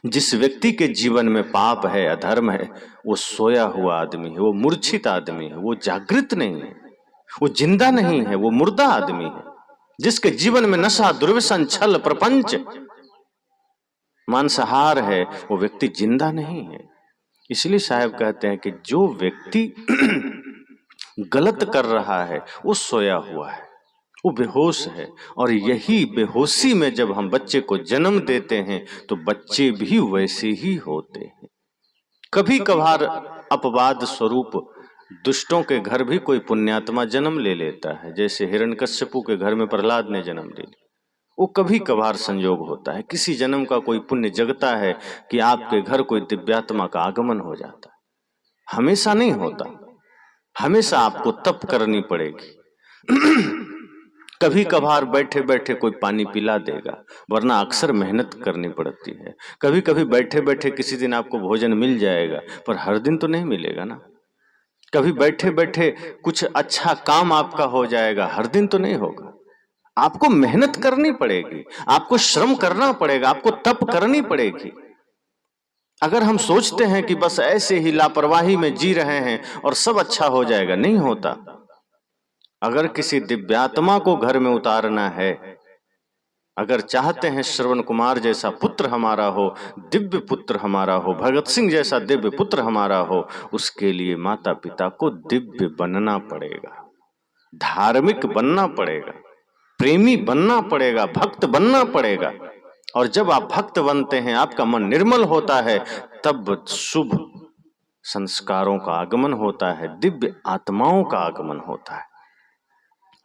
जिस व्यक्ति के जीवन में पाप है, अधर्म है, वो सोया हुआ आदमी है, वो मूर्छित आदमी है, वो जागृत नहीं है, वो जिंदा नहीं है, वो मुर्दा आदमी है। जिसके जीवन में नशा, दुर्व्यसन, छल, प्रपंच, मांसाहार है, वो व्यक्ति जिंदा नहीं है। इसलिए साहब कहते हैं कि जो व्यक्ति गलत कर रहा है वो सोया हुआ है, वो बेहोश है। और यही बेहोशी में जब हम बच्चे को जन्म देते हैं तो बच्चे भी वैसे ही होते हैं। कभी कभार अपवाद स्वरूप दुष्टों के घर भी कोई पुण्यात्मा जन्म ले लेता है, जैसे हिरण्यकश्यपु के घर में प्रहलाद ने जन्म ले लिया। वो कभी कभार संयोग होता है, किसी जन्म का कोई पुण्य जगता है कि आपके घर कोई दिव्यात्मा का आगमन हो जाता है। हमेशा नहीं होता, हमेशा आपको तप करनी पड़ेगी। कभी कभार बैठे बैठे कोई पानी पिला देगा, वरना अक्सर मेहनत करनी पड़ती है। कभी कभी बैठे बैठे किसी दिन आपको भोजन मिल जाएगा, पर हर दिन तो नहीं मिलेगा ना। कभी बैठे बैठे कुछ अच्छा काम आपका हो जाएगा, हर दिन तो नहीं होगा। आपको मेहनत करनी पड़ेगी, आपको श्रम करना पड़ेगा, आपको तप करनी पड़ेगी। अगर हम सोचते हैं कि बस ऐसे ही लापरवाही में जी रहे हैं और सब अच्छा हो जाएगा, नहीं होता। अगर किसी दिव्यात्मा को घर में उतारना है, अगर चाहते हैं श्रवण कुमार जैसा पुत्र हमारा हो, दिव्य पुत्र हमारा हो, भगत सिंह जैसा दिव्य पुत्र हमारा हो, उसके लिए माता पिता को दिव्य बनना पड़ेगा, धार्मिक बनना पड़ेगा, प्रेमी बनना पड़ेगा, भक्त बनना पड़ेगा। और जब आप भक्त बनते हैं, आपका मन निर्मल होता है, तब शुभ संस्कारों का आगमन होता है, दिव्य आत्माओं का आगमन होता है।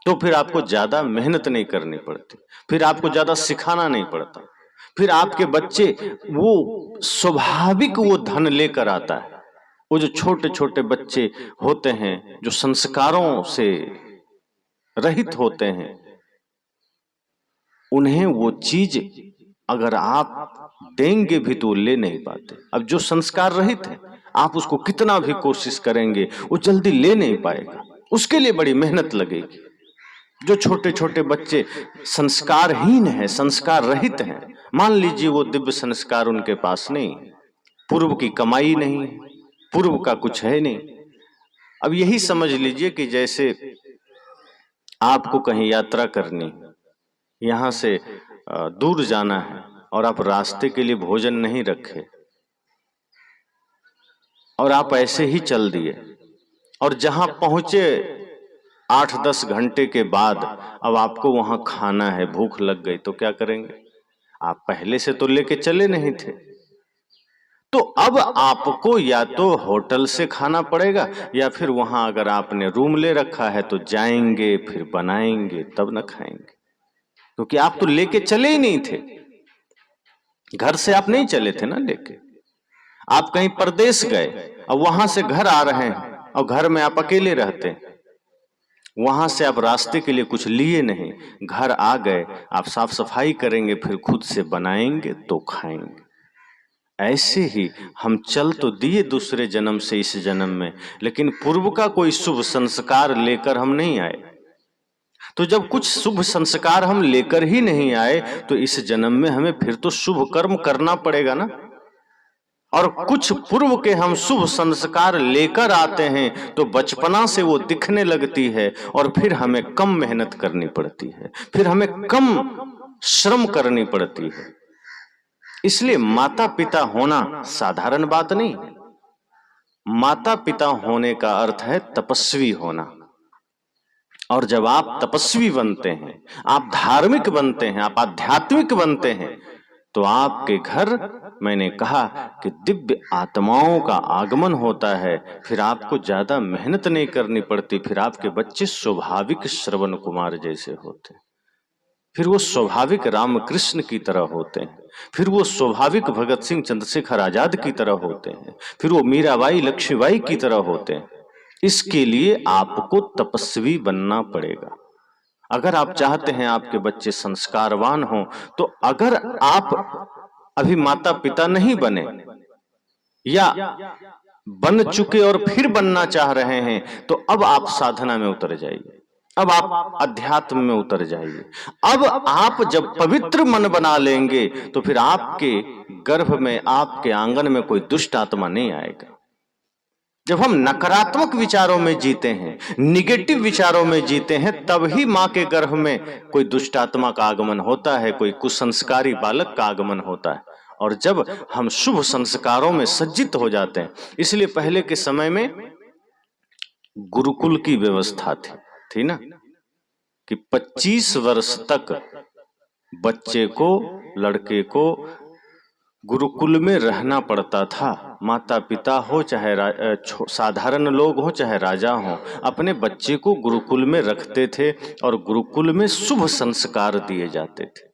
तो फिर आपको ज्यादा मेहनत नहीं करनी पड़ती, फिर आपको ज्यादा सिखाना नहीं पड़ता, फिर आपके बच्चे वो स्वाभाविक वो धन लेकर आता है। वो जो छोटे छोटे बच्चे होते हैं, जो संस्कारों से रहित होते हैं, उन्हें वो चीज अगर आप देंगे भी तो ले नहीं पाते। अब जो संस्कार रहित है, आप उसको कितना भी कोशिश करेंगे, वो जल्दी ले नहीं पाएगा, उसके लिए बड़ी मेहनत लगेगी। जो छोटे छोटे बच्चे संस्कारहीन है, संस्कार रहित हैं, मान लीजिए वो दिव्य संस्कार उनके पास नहीं, पूर्व की कमाई नहीं, पूर्व का कुछ है नहीं। अब यही समझ लीजिए कि जैसे आपको कहीं यात्रा करनी, यहां से दूर जाना है और आप रास्ते के लिए भोजन नहीं रखे और आप ऐसे ही चल दिए, और जहां पहुंचे 8-10 घंटे के बाद अब आपको वहां खाना है, भूख लग गई, तो क्या करेंगे? आप पहले से तो लेके चले नहीं थे, तो अब आपको या तो होटल से खाना पड़ेगा, या फिर वहां अगर आपने रूम ले रखा है तो जाएंगे, फिर बनाएंगे, तब न खाएंगे, क्योंकि आप तो लेके चले ही नहीं थे। घर से आप नहीं चले थे ना लेके, आप कहीं परदेश गए, अब वहां से घर आ रहे हैं और घर में आप अकेले रहते हैं, वहां से आप रास्ते के लिए कुछ लिए नहीं, घर आ गए, आप साफ सफाई करेंगे, फिर खुद से बनाएंगे तो खाएंगे। ऐसे ही हम चल तो दिए दूसरे जन्म से इस जन्म में, लेकिन पूर्व का कोई शुभ संस्कार लेकर हम नहीं आए। तो जब कुछ शुभ संस्कार हम लेकर ही नहीं आए, तो इस जन्म में हमें फिर तो शुभ कर्म करना पड़ेगा ना। और कुछ पूर्व के हम शुभ संस्कार लेकर आते हैं, तो बचपना से वो दिखने लगती है, और फिर हमें कम मेहनत करनी पड़ती है, फिर हमें कम श्रम करनी पड़ती है। इसलिए माता पिता होना साधारण बात नहीं है। माता पिता होने का अर्थ है तपस्वी होना। और जब आप तपस्वी बनते हैं, आप धार्मिक बनते हैं, आप आध्यात्मिक बनते हैं, तो आपके घर, मैंने कहा कि दिव्य आत्माओं का आगमन होता है, फिर आपको ज्यादा मेहनत नहीं करनी पड़ती, फिर आपके बच्चे स्वाभाविक श्रवण कुमार जैसे होते हैं, फिर वो स्वाभाविक रामकृष्ण की तरह होते हैं, फिर वो स्वाभाविक भगत सिंह चंद्रशेखर आजाद की तरह होते हैं, फिर वो मीराबाई लक्ष्मीबाई की तरह होते हैं। इसके लिए आपको तपस्वी बनना पड़ेगा। अगर आप चाहते हैं आपके बच्चे संस्कारवान हों, तो अगर आप अभी माता पिता नहीं बने या बन चुके और फिर बनना चाह रहे हैं, तो अब आप साधना में उतर जाइए, अब आप अध्यात्म में उतर जाइए। अब आप जब पवित्र मन बना लेंगे, तो फिर आपके गर्भ में, आपके आंगन में कोई दुष्ट आत्मा नहीं आएगा। जब हम नकारात्मक विचारों में जीते हैं, निगेटिव विचारों में जीते हैं, तब ही मां के गर्भ में कोई दुष्ट आत्मा का आगमन होता है, कोई कुसंस्कारी बालक का आगमन होता है। और जब हम शुभ संस्कारों में सज्जित हो जाते हैं, इसलिए पहले के समय में गुरुकुल की व्यवस्था थी ना, कि 25 वर्ष तक बच्चे को, लड़के को गुरुकुल में रहना पड़ता था। माता पिता हो चाहे साधारण लोग हो चाहे राजा हो, अपने बच्चे को गुरुकुल में रखते थे और गुरुकुल में शुभ संस्कार दिए जाते थे।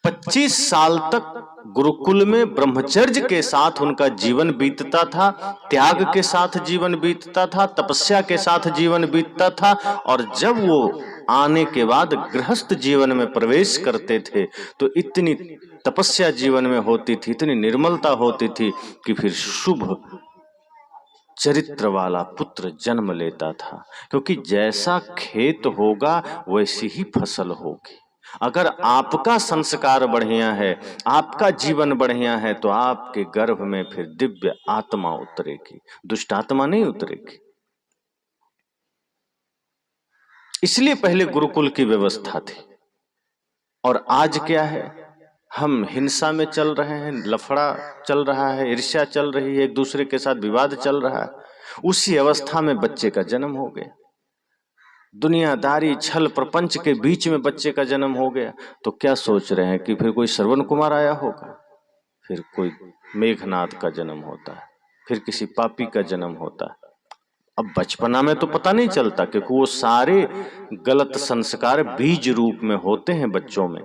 25 साल तक गुरुकुल में ब्रह्मचर्य के साथ उनका जीवन बीतता था, त्याग के साथ जीवन बीतता था, तपस्या के साथ जीवन बीतता था। और जब वो आने के बाद गृहस्थ जीवन में प्रवेश करते थे तो इतनी तपस्या जीवन में होती थी, इतनी निर्मलता होती थी कि फिर शुभ चरित्र वाला पुत्र जन्म लेता था। क्योंकि जैसा खेत होगा वैसी ही फसल होगी। अगर आपका संस्कार बढ़िया है, आपका जीवन बढ़िया है, तो आपके गर्भ में फिर दिव्य आत्मा उतरेगी, दुष्ट आत्मा नहीं उतरेगी। इसलिए पहले गुरुकुल की व्यवस्था थी। और आज क्या है, हम हिंसा में चल रहे हैं, लफड़ा चल रहा है, ईर्ष्या चल रही है, एक दूसरे के साथ विवाद चल रहा है। उसी अवस्था में बच्चे का जन्म हो गया, दुनियादारी छल प्रपंच के बीच में बच्चे का जन्म हो गया। तो क्या सोच रहे हैं कि फिर कोई श्रवण कुमार आया होगा, फिर कोई मेघनाद का जन्म होता है, फिर किसी पापी का जन्म होता है। अब बचपना में तो पता नहीं चलता, क्योंकि वो सारे गलत संस्कार बीज रूप में होते हैं बच्चों में।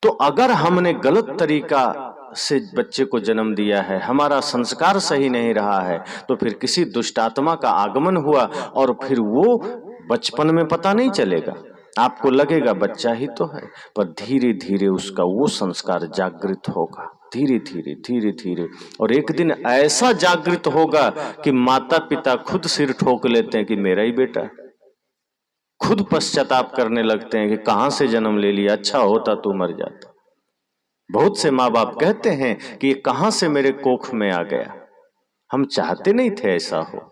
तो अगर हमने गलत तरीका से बच्चे को जन्म दिया है, हमारा संस्कार सही नहीं रहा है, तो फिर किसी दुष्ट आत्मा का आगमन हुआ और फिर वो बचपन में पता नहीं चलेगा, आपको लगेगा बच्चा ही तो है, पर धीरे धीरे उसका वो संस्कार जागृत होगा, धीरे धीरे धीरे धीरे। और एक दिन ऐसा जागृत होगा कि माता पिता खुद सिर ठोक लेते हैं कि मेरा ही बेटा है, खुद पश्चाताप करने लगते हैं कि कहां से जन्म ले लिया, अच्छा होता तू मर जाता। बहुत से माँ बाप कहते हैं कि ये कहां से मेरे कोख में आ गया, हम चाहते नहीं थे ऐसा हो।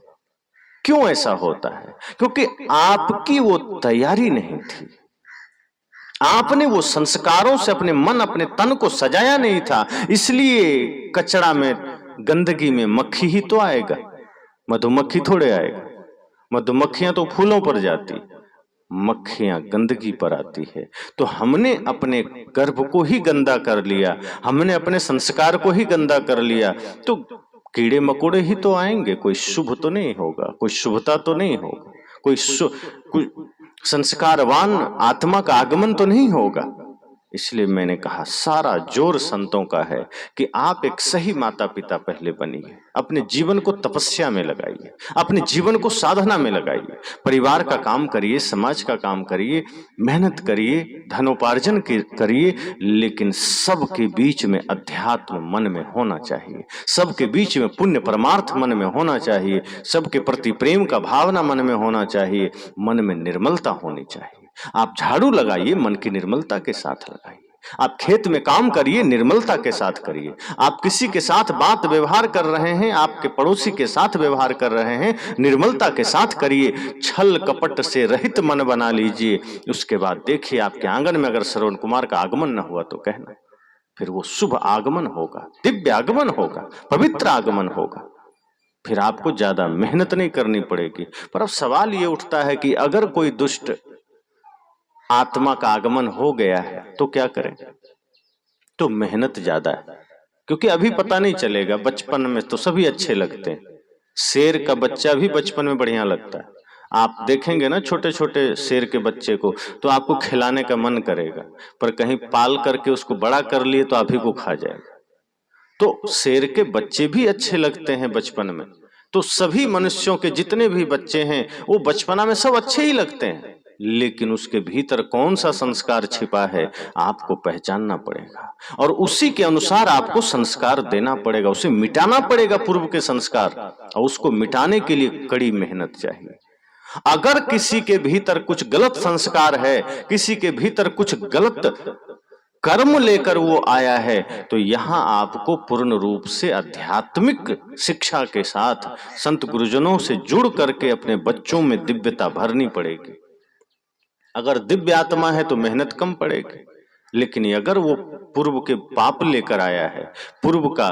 क्यों ऐसा होता है? क्योंकि आपकी वो तैयारी नहीं थी, आपने वो संस्कारों से अपने मन अपने तन को सजाया नहीं था। इसलिए कचरा में गंदगी में मक्खी ही तो आएगा, मधुमक्खी थोड़े आएगा। मधुमक्खियां तो फूलों पर जाती, मक्खियां गंदगी पर आती है। तो हमने अपने गर्भ को ही गंदा कर लिया, हमने अपने संस्कार को ही गंदा कर लिया, तो कीड़े मकोड़े ही तो आएंगे, कोई शुभ तो नहीं होगा, कोई शुभता तो नहीं होगा, कोई संस्कारवान आत्मा का आगमन तो नहीं होगा। इसलिए मैंने कहा सारा जोर संतों का है कि आप एक सही माता पिता पहले बनिए, अपने जीवन को तपस्या में लगाइए, अपने जीवन को साधना में लगाइए, परिवार का काम करिए, समाज का काम करिए, मेहनत करिए, धनोपार्जन करिए, लेकिन सबके बीच में अध्यात्म मन में होना चाहिए, सबके बीच में पुण्य परमार्थ मन में होना चाहिए, सबके प्रति प्रेम का भावना मन में होना चाहिए, मन में निर्मलता होनी चाहिए। आप झाड़ू लगाइए, मन की निर्मलता के साथ लगाइए, आप खेत में काम करिए, निर्मलता के साथ करिए, आप किसी के साथ बात व्यवहार कर रहे हैं, आपके पड़ोसी के साथ व्यवहार कर रहे हैं, निर्मलता के साथ करिए, छल कपट से रहित मन बना लीजिए। उसके बाद देखिए आपके आंगन में अगर श्रवण कुमार का आगमन न हुआ तो कहना, फिर वो शुभ आगमन होगा, दिव्य आगमन होगा, पवित्र आगमन होगा, फिर आपको ज्यादा मेहनत नहीं करनी पड़ेगी। पर अब सवाल ये उठता है कि अगर कोई दुष्ट आत्मा का आगमन हो गया है तो क्या करें? तो मेहनत ज्यादा है, क्योंकि अभी पता नहीं चलेगा, बचपन में तो सभी अच्छे लगते हैं, शेर का बच्चा भी बचपन में बढ़िया लगता है। आप देखेंगे ना छोटे छोटे शेर के बच्चे को तो आपको खिलाने का मन करेगा, पर कहीं पाल करके उसको बड़ा कर लिए तो आप ही को खा जाएगा। तो शेर के बच्चे भी अच्छे लगते हैं बचपन में। तो सभी मनुष्यों के जितने भी बच्चे हैं वो बचपना में सब अच्छे ही लगते हैं, लेकिन उसके भीतर कौन सा संस्कार छिपा है आपको पहचानना पड़ेगा, और उसी के अनुसार आपको संस्कार देना पड़ेगा, उसे मिटाना पड़ेगा पूर्व के संस्कार, और उसको मिटाने के लिए कड़ी मेहनत चाहिए। अगर किसी के भीतर कुछ गलत संस्कार है, किसी के भीतर कुछ गलत कर्म लेकर वो आया है, तो यहां आपको पूर्ण रूप से आध्यात्मिक शिक्षा के साथ संत गुरुजनों से जुड़ करके अपने बच्चों में दिव्यता भरनी पड़ेगी। अगर दिव्य आत्मा है तो मेहनत कम पड़ेगी, लेकिन अगर वो पूर्व के पाप लेकर आया है, पूर्व का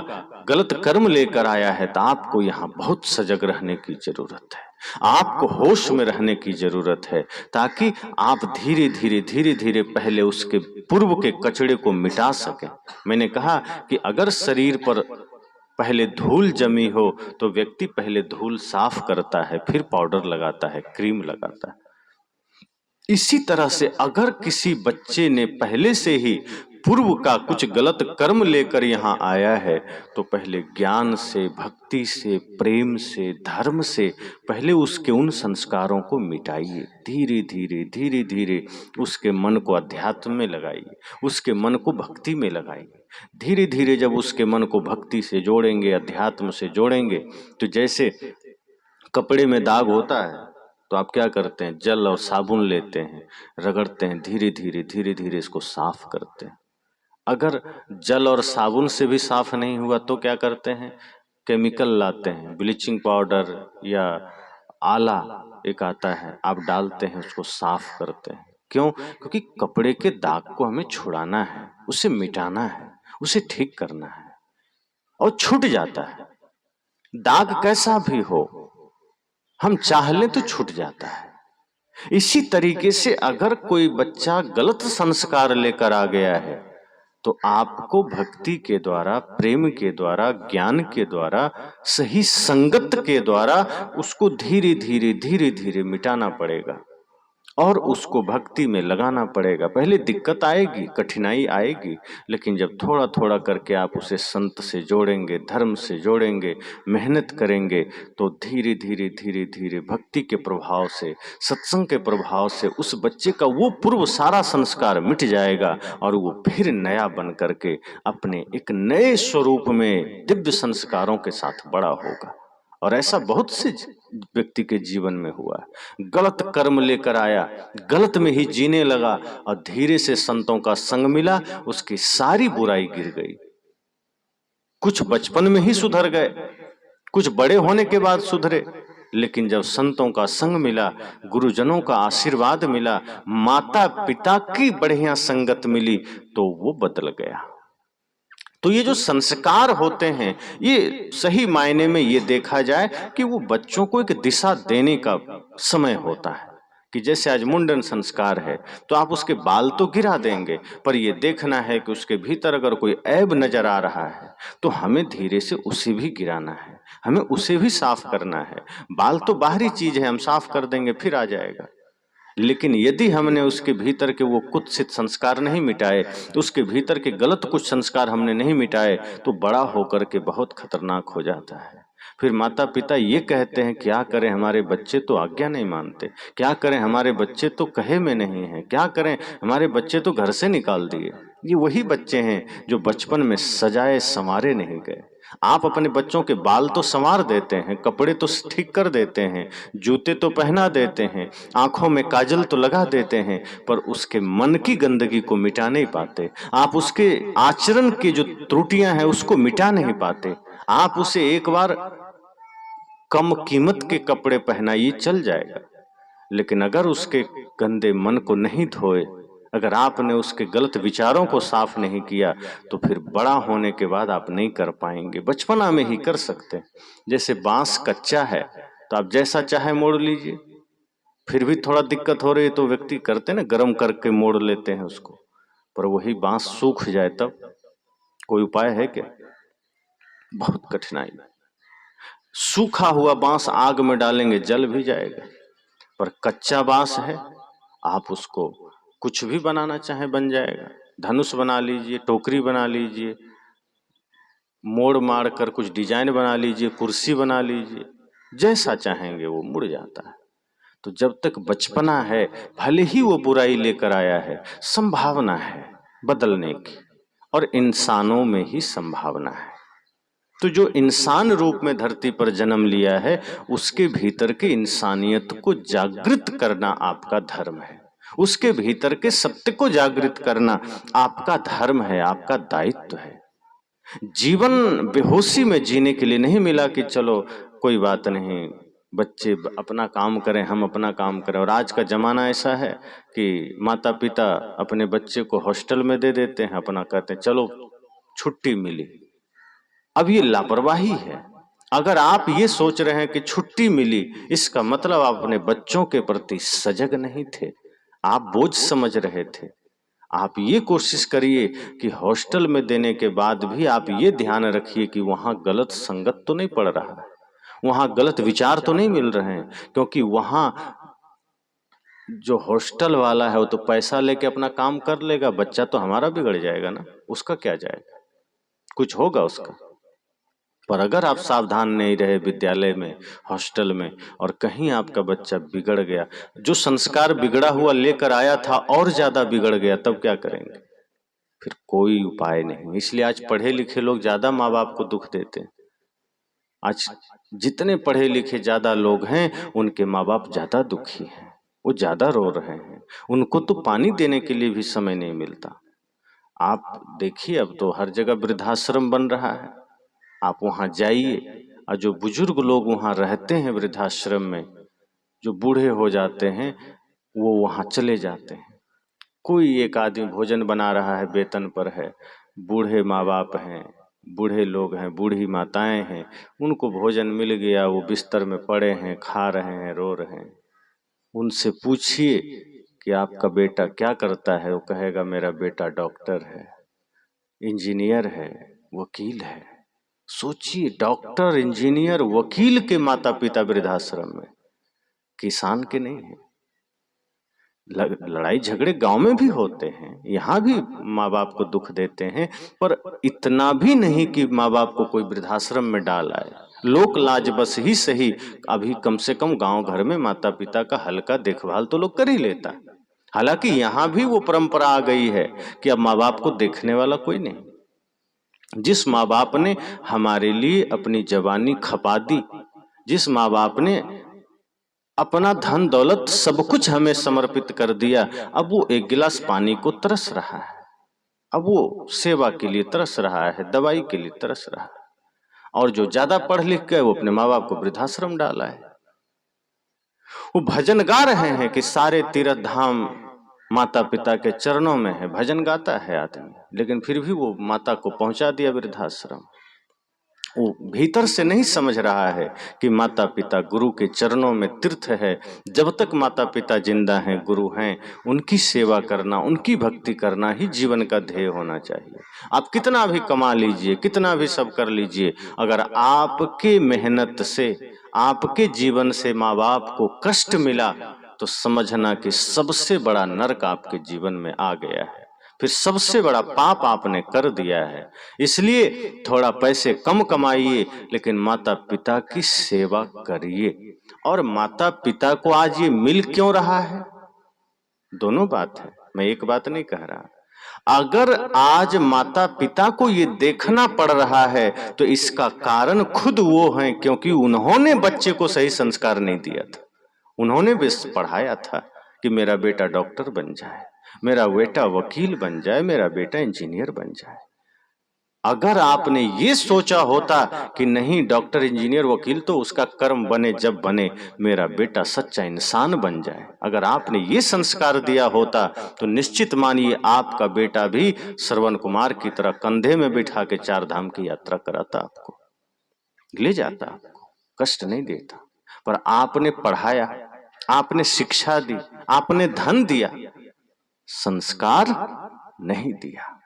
गलत कर्म लेकर आया है, तो आपको यहाँ बहुत सजग रहने की जरूरत है, आपको होश में रहने की जरूरत है, ताकि आप धीरे धीरे धीरे धीरे पहले उसके पूर्व के कचड़े को मिटा सकें। मैंने कहा कि अगर शरीर पर पहले धूल जमी हो तो व्यक्ति पहले धूल साफ करता है, फिर पाउडर लगाता है, क्रीम लगाता है। इसी तरह से अगर किसी बच्चे ने पहले से ही पूर्व का कुछ गलत कर्म लेकर यहाँ आया है, तो पहले ज्ञान से, भक्ति से, प्रेम से, धर्म से पहले उसके उन संस्कारों को मिटाइए। धीरे धीरे धीरे धीरे उसके मन को अध्यात्म में लगाइए, उसके मन को भक्ति में लगाइए। धीरे धीरे जब उसके मन को भक्ति से जोड़ेंगे, अध्यात्म से जोड़ेंगे, तो जैसे कपड़े में दाग होता है तो आप क्या करते हैं, जल और साबुन लेते हैं, रगड़ते हैं, धीरे धीरे धीरे धीरे इसको साफ करते हैं। अगर जल और साबुन से भी साफ नहीं हुआ तो क्या करते हैं, केमिकल लाते हैं, ब्लीचिंग पाउडर या आला एक आता है, आप डालते हैं, उसको साफ करते हैं। क्यों? क्योंकि कपड़े के दाग को हमें छुड़ाना है, उसे मिटाना है, उसे ठीक करना है, और छूट जाता है। दाग कैसा भी हो, हम चाह लें तो छूट जाता है। इसी तरीके से अगर कोई बच्चा गलत संस्कार लेकर आ गया है, तो आपको भक्ति के द्वारा, प्रेम के द्वारा, ज्ञान के द्वारा, सही संगत के द्वारा उसको धीरे धीरे धीरे धीरे मिटाना पड़ेगा और उसको भक्ति में लगाना पड़ेगा। पहले दिक्कत आएगी, कठिनाई आएगी, लेकिन जब थोड़ा थोड़ा करके आप उसे संत से जोड़ेंगे, धर्म से जोड़ेंगे, मेहनत करेंगे, तो धीरे धीरे धीरे धीरे भक्ति के प्रभाव से, सत्संग के प्रभाव से उस बच्चे का वो पूर्व सारा संस्कार मिट जाएगा और वो फिर नया बन करके अपने एक नए स्वरूप में दिव्य संस्कारों के साथ बड़ा होगा। और ऐसा बहुत से व्यक्ति के जीवन में हुआ। गलत कर्म लेकर आया, गलत में ही जीने लगा, और धीरे से संतों का संग मिला, उसकी सारी बुराई गिर गई। कुछ बचपन में ही सुधर गए, कुछ बड़े होने के बाद सुधरे, लेकिन जब संतों का संग मिला, गुरुजनों का आशीर्वाद मिला, माता पिता की बढ़िया संगत मिली, तो वो बदल गया। तो ये जो संस्कार होते हैं, ये सही मायने में ये देखा जाए कि वो बच्चों को एक दिशा देने का समय होता है। कि जैसे आज मुंडन संस्कार है, तो आप उसके बाल तो गिरा देंगे, पर ये देखना है कि उसके भीतर अगर कोई ऐब नजर आ रहा है, तो हमें धीरे से उसे भी गिराना है, हमें उसे भी साफ करना है। बाल तो बाहरी चीज है, हम साफ कर देंगे फिर आ जाएगा, लेकिन यदि हमने उसके भीतर के वो कुत्सित संस्कार नहीं मिटाए, तो उसके भीतर के गलत कुछ संस्कार हमने नहीं मिटाए, तो बड़ा होकर के बहुत खतरनाक हो जाता है। फिर माता पिता ये कहते हैं, क्या करें, हमारे बच्चे तो आज्ञा नहीं मानते, क्या करें, हमारे बच्चे तो कहे में नहीं है, क्या करें, हमारे बच्चे तो घर से निकाल दिए। ये वही बच्चे हैं जो बचपन में सजाए संवारे नहीं गए। आप अपने बच्चों के बाल तो संवार देते हैं, कपड़े तो ठीक कर देते हैं, जूते तो पहना देते हैं, आंखों में काजल तो लगा देते हैं, पर उसके मन की गंदगी को मिटा नहीं पाते। आप उसके आचरण की जो त्रुटियां हैं उसको मिटा नहीं पाते। आप उसे एक बार कम कीमत के कपड़े पहनाइए, चल जाएगा, लेकिन अगर उसके गंदे मन को नहीं धोए, अगर आपने उसके गलत विचारों को साफ नहीं किया, तो फिर बड़ा होने के बाद आप नहीं कर पाएंगे। बचपना में ही कर सकते हैं। जैसे बांस कच्चा है तो आप जैसा चाहे मोड़ लीजिए, फिर भी थोड़ा दिक्कत हो रही है तो व्यक्ति करते ना, गर्म करके मोड़ लेते हैं उसको, पर वही बांस सूख जाए तब कोई उपाय है क्या? बहुत कठिनाई। सूखा हुआ बांस आग में डालेंगे जल भी जाएगा, पर कच्चा बांस है, आप उसको कुछ भी बनाना चाहे बन जाएगा। धनुष बना लीजिए, टोकरी बना लीजिए, मोड़ मार कर कुछ डिजाइन बना लीजिए, कुर्सी बना लीजिए, जैसा चाहेंगे वो मुड़ जाता है। तो जब तक बचपना है, भले ही वो बुराई लेकर आया है, संभावना है बदलने की, और इंसानों में ही संभावना है। तो जो इंसान रूप में धरती पर जन्म लिया है, उसके भीतर के इंसानियत को जागृत करना आपका धर्म है, उसके भीतर के सत्य को जागृत करना आपका धर्म है, आपका दायित्व है। जीवन बेहोशी में जीने के लिए नहीं मिला कि चलो कोई बात नहीं, बच्चे अपना काम करें, हम अपना काम करें। और आज का जमाना ऐसा है कि माता पिता अपने बच्चे को हॉस्टल में दे देते हैं, अपना कहते हैं चलो छुट्टी मिली। अब ये लापरवाही है। अगर आप ये सोच रहे हैं कि छुट्टी मिली, इसका मतलब आप अपने बच्चों के प्रति सजग नहीं थे, आप बोझ समझ रहे थे। आप ये कोशिश करिए कि हॉस्टल में देने के बाद भी आप ये ध्यान रखिए कि वहां गलत संगत तो नहीं पड़ रहा है, वहां गलत विचार तो नहीं मिल रहे हैं। क्योंकि वहां जो हॉस्टल वाला है वो तो पैसा लेके अपना काम कर लेगा, बच्चा तो हमारा बिगड़ जाएगा ना, उसका क्या जाएगा, कुछ होगा उसका। पर अगर आप सावधान नहीं रहे विद्यालय में, हॉस्टल में, और कहीं आपका बच्चा बिगड़ गया, जो संस्कार बिगड़ा हुआ लेकर आया था और ज्यादा बिगड़ गया, तब क्या करेंगे? फिर कोई उपाय नहीं। इसलिए आज पढ़े लिखे लोग ज्यादा माँ बाप को दुख देते हैं। आज जितने पढ़े लिखे ज्यादा लोग हैं, उनके माँ बाप ज्यादा दुखी हैं, वो ज्यादा रो रहे हैं। उनको तो पानी देने के लिए भी समय नहीं मिलता। आप देखिए, अब तो हर जगह वृद्धाश्रम बन रहा है, आप वहां जाइए और जो बुजुर्ग लोग वहां रहते हैं वृद्धाश्रम में, जो बूढ़े हो जाते हैं, वो वहां चले जाते हैं। कोई एक आदमी भोजन बना रहा है, वेतन पर है, बूढ़े माँ बाप हैं, बूढ़े लोग हैं, बूढ़ी माताएं हैं, उनको भोजन मिल गया, वो बिस्तर में पड़े हैं, खा रहे हैं, रो रहे हैं। उनसे पूछिए कि आपका बेटा क्या करता है, वो कहेगा मेरा बेटा डॉक्टर है, इंजीनियर है, वकील है। सोचिए, डॉक्टर, इंजीनियर, वकील के माता पिता वृद्धाश्रम में, किसान के नहीं है। लड़ाई झगड़े गांव में भी होते हैं, यहाँ भी माँ बाप को दुख देते हैं, पर इतना भी नहीं कि माँ बाप को कोई वृद्धाश्रम में डाल आए। लोक लाज बस ही सही, अभी कम से कम गांव घर में माता पिता का हल्का देखभाल तो लोग कर ही लेता है। हालांकि यहाँ भी वो परंपरा आ गई है कि अब माँ बाप को देखने वाला कोई नहीं। जिस माँ बाप ने हमारे लिए अपनी जवानी खपा दी, जिस माँ बाप ने अपना धन दौलत सब कुछ हमें समर्पित कर दिया, अब वो एक गिलास पानी को तरस रहा है, अब वो सेवा के लिए तरस रहा है, दवाई के लिए तरस रहा है। और जो ज्यादा पढ़ लिख गए, वो अपने माँ बाप को वृद्धाश्रम डाला है। वो भजन गा रहे हैं कि सारे तीर्थ धाम माता पिता के चरणों में है, भजन गाता है आदमी, लेकिन फिर भी वो माता को पहुंचा दिया वृद्धाश्रम। वो भीतर से नहीं समझ रहा है कि माता पिता गुरु के चरणों में तीर्थ है। जब तक माता पिता जिंदा हैं, गुरु हैं, उनकी सेवा करना, उनकी भक्ति करना ही जीवन का ध्येय होना चाहिए। आप कितना भी कमा लीजिए, कितना भी सब कर लीजिए, अगर आपके मेहनत से, आपके जीवन से माँ बाप को कष्ट मिला, तो समझना कि सबसे बड़ा नरक आपके जीवन में आ गया है, फिर सबसे बड़ा पाप आपने कर दिया है। इसलिए थोड़ा पैसे कम कमाइए, लेकिन माता पिता की सेवा करिए। और माता पिता को आज ये मिल क्यों रहा है, दोनों बात है, मैं एक बात नहीं कह रहा। अगर आज माता पिता को ये देखना पड़ रहा है, तो इसका कारण खुद वो हैं, क्योंकि उन्होंने बच्चे को सही संस्कार नहीं दिया था। उन्होंने भी पढ़ाया था कि मेरा बेटा डॉक्टर बन जाए, मेरा बेटा वकील बन जाए, मेरा बेटा इंजीनियर बन जाए। अगर आपने ये सोचा होता कि नहीं, डॉक्टर इंजीनियर वकील तो उसका कर्म बने जब बने, मेरा बेटा सच्चा इंसान बन जाए, अगर आपने ये संस्कार दिया होता, तो निश्चित मानिए आपका बेटा भी श्रवण कुमार की तरह कंधे में बिठा के 4 धाम की यात्रा कराता, आपको ले जाता, आपको कष्ट नहीं देता। पर आपने पढ़ाया, आपने शिक्षा दी, आपने धन दिया, संस्कार नहीं दिया,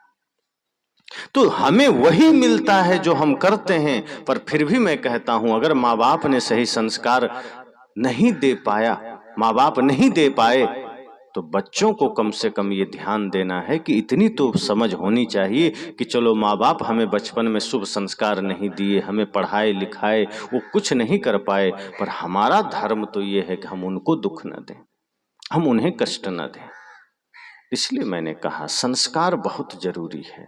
तो हमें वही मिलता है जो हम करते हैं। पर फिर भी मैं कहता हूं, अगर माँ बाप ने सही संस्कार नहीं दे पाया, माँ बाप नहीं दे पाए, तो बच्चों को कम से कम ये ध्यान देना है कि इतनी तो समझ होनी चाहिए कि चलो माँ बाप हमें बचपन में शुभ संस्कार नहीं दिए, हमें पढ़ाए लिखाए, वो कुछ नहीं कर पाए, पर हमारा धर्म तो ये है कि हम उनको दुख न दें, हम उन्हें कष्ट न दें। इसलिए मैंने कहा संस्कार बहुत जरूरी है।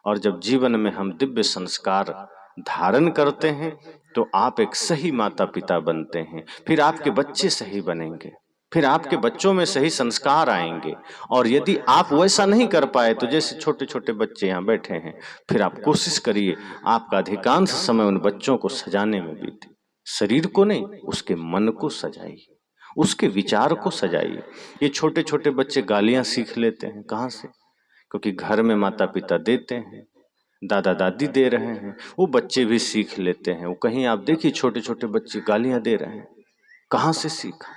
और जब जीवन में हम दिव्य संस्कार धारण करते हैं, तो आप एक सही माता पिता बनते हैं, फिर आपके बच्चे सही बनेंगे, फिर आपके बच्चों में सही संस्कार आएंगे। और यदि आप वैसा नहीं कर पाए, तो जैसे छोटे छोटे बच्चे यहाँ बैठे हैं, फिर आप कोशिश करिए आपका अधिकांश समय उन बच्चों को सजाने में बीते, शरीर को नहीं, उसके मन को सजाइए, उसके विचार को सजाइए। ये छोटे छोटे बच्चे गालियां सीख लेते हैं, कहाँ से? क्योंकि घर में माता पिता देते हैं, दादा दादी दे रहे हैं, वो बच्चे भी सीख लेते हैं। वो कहीं आप देखिए छोटे छोटे बच्चे गालियां दे रहे हैं, कहाँ से सीखा?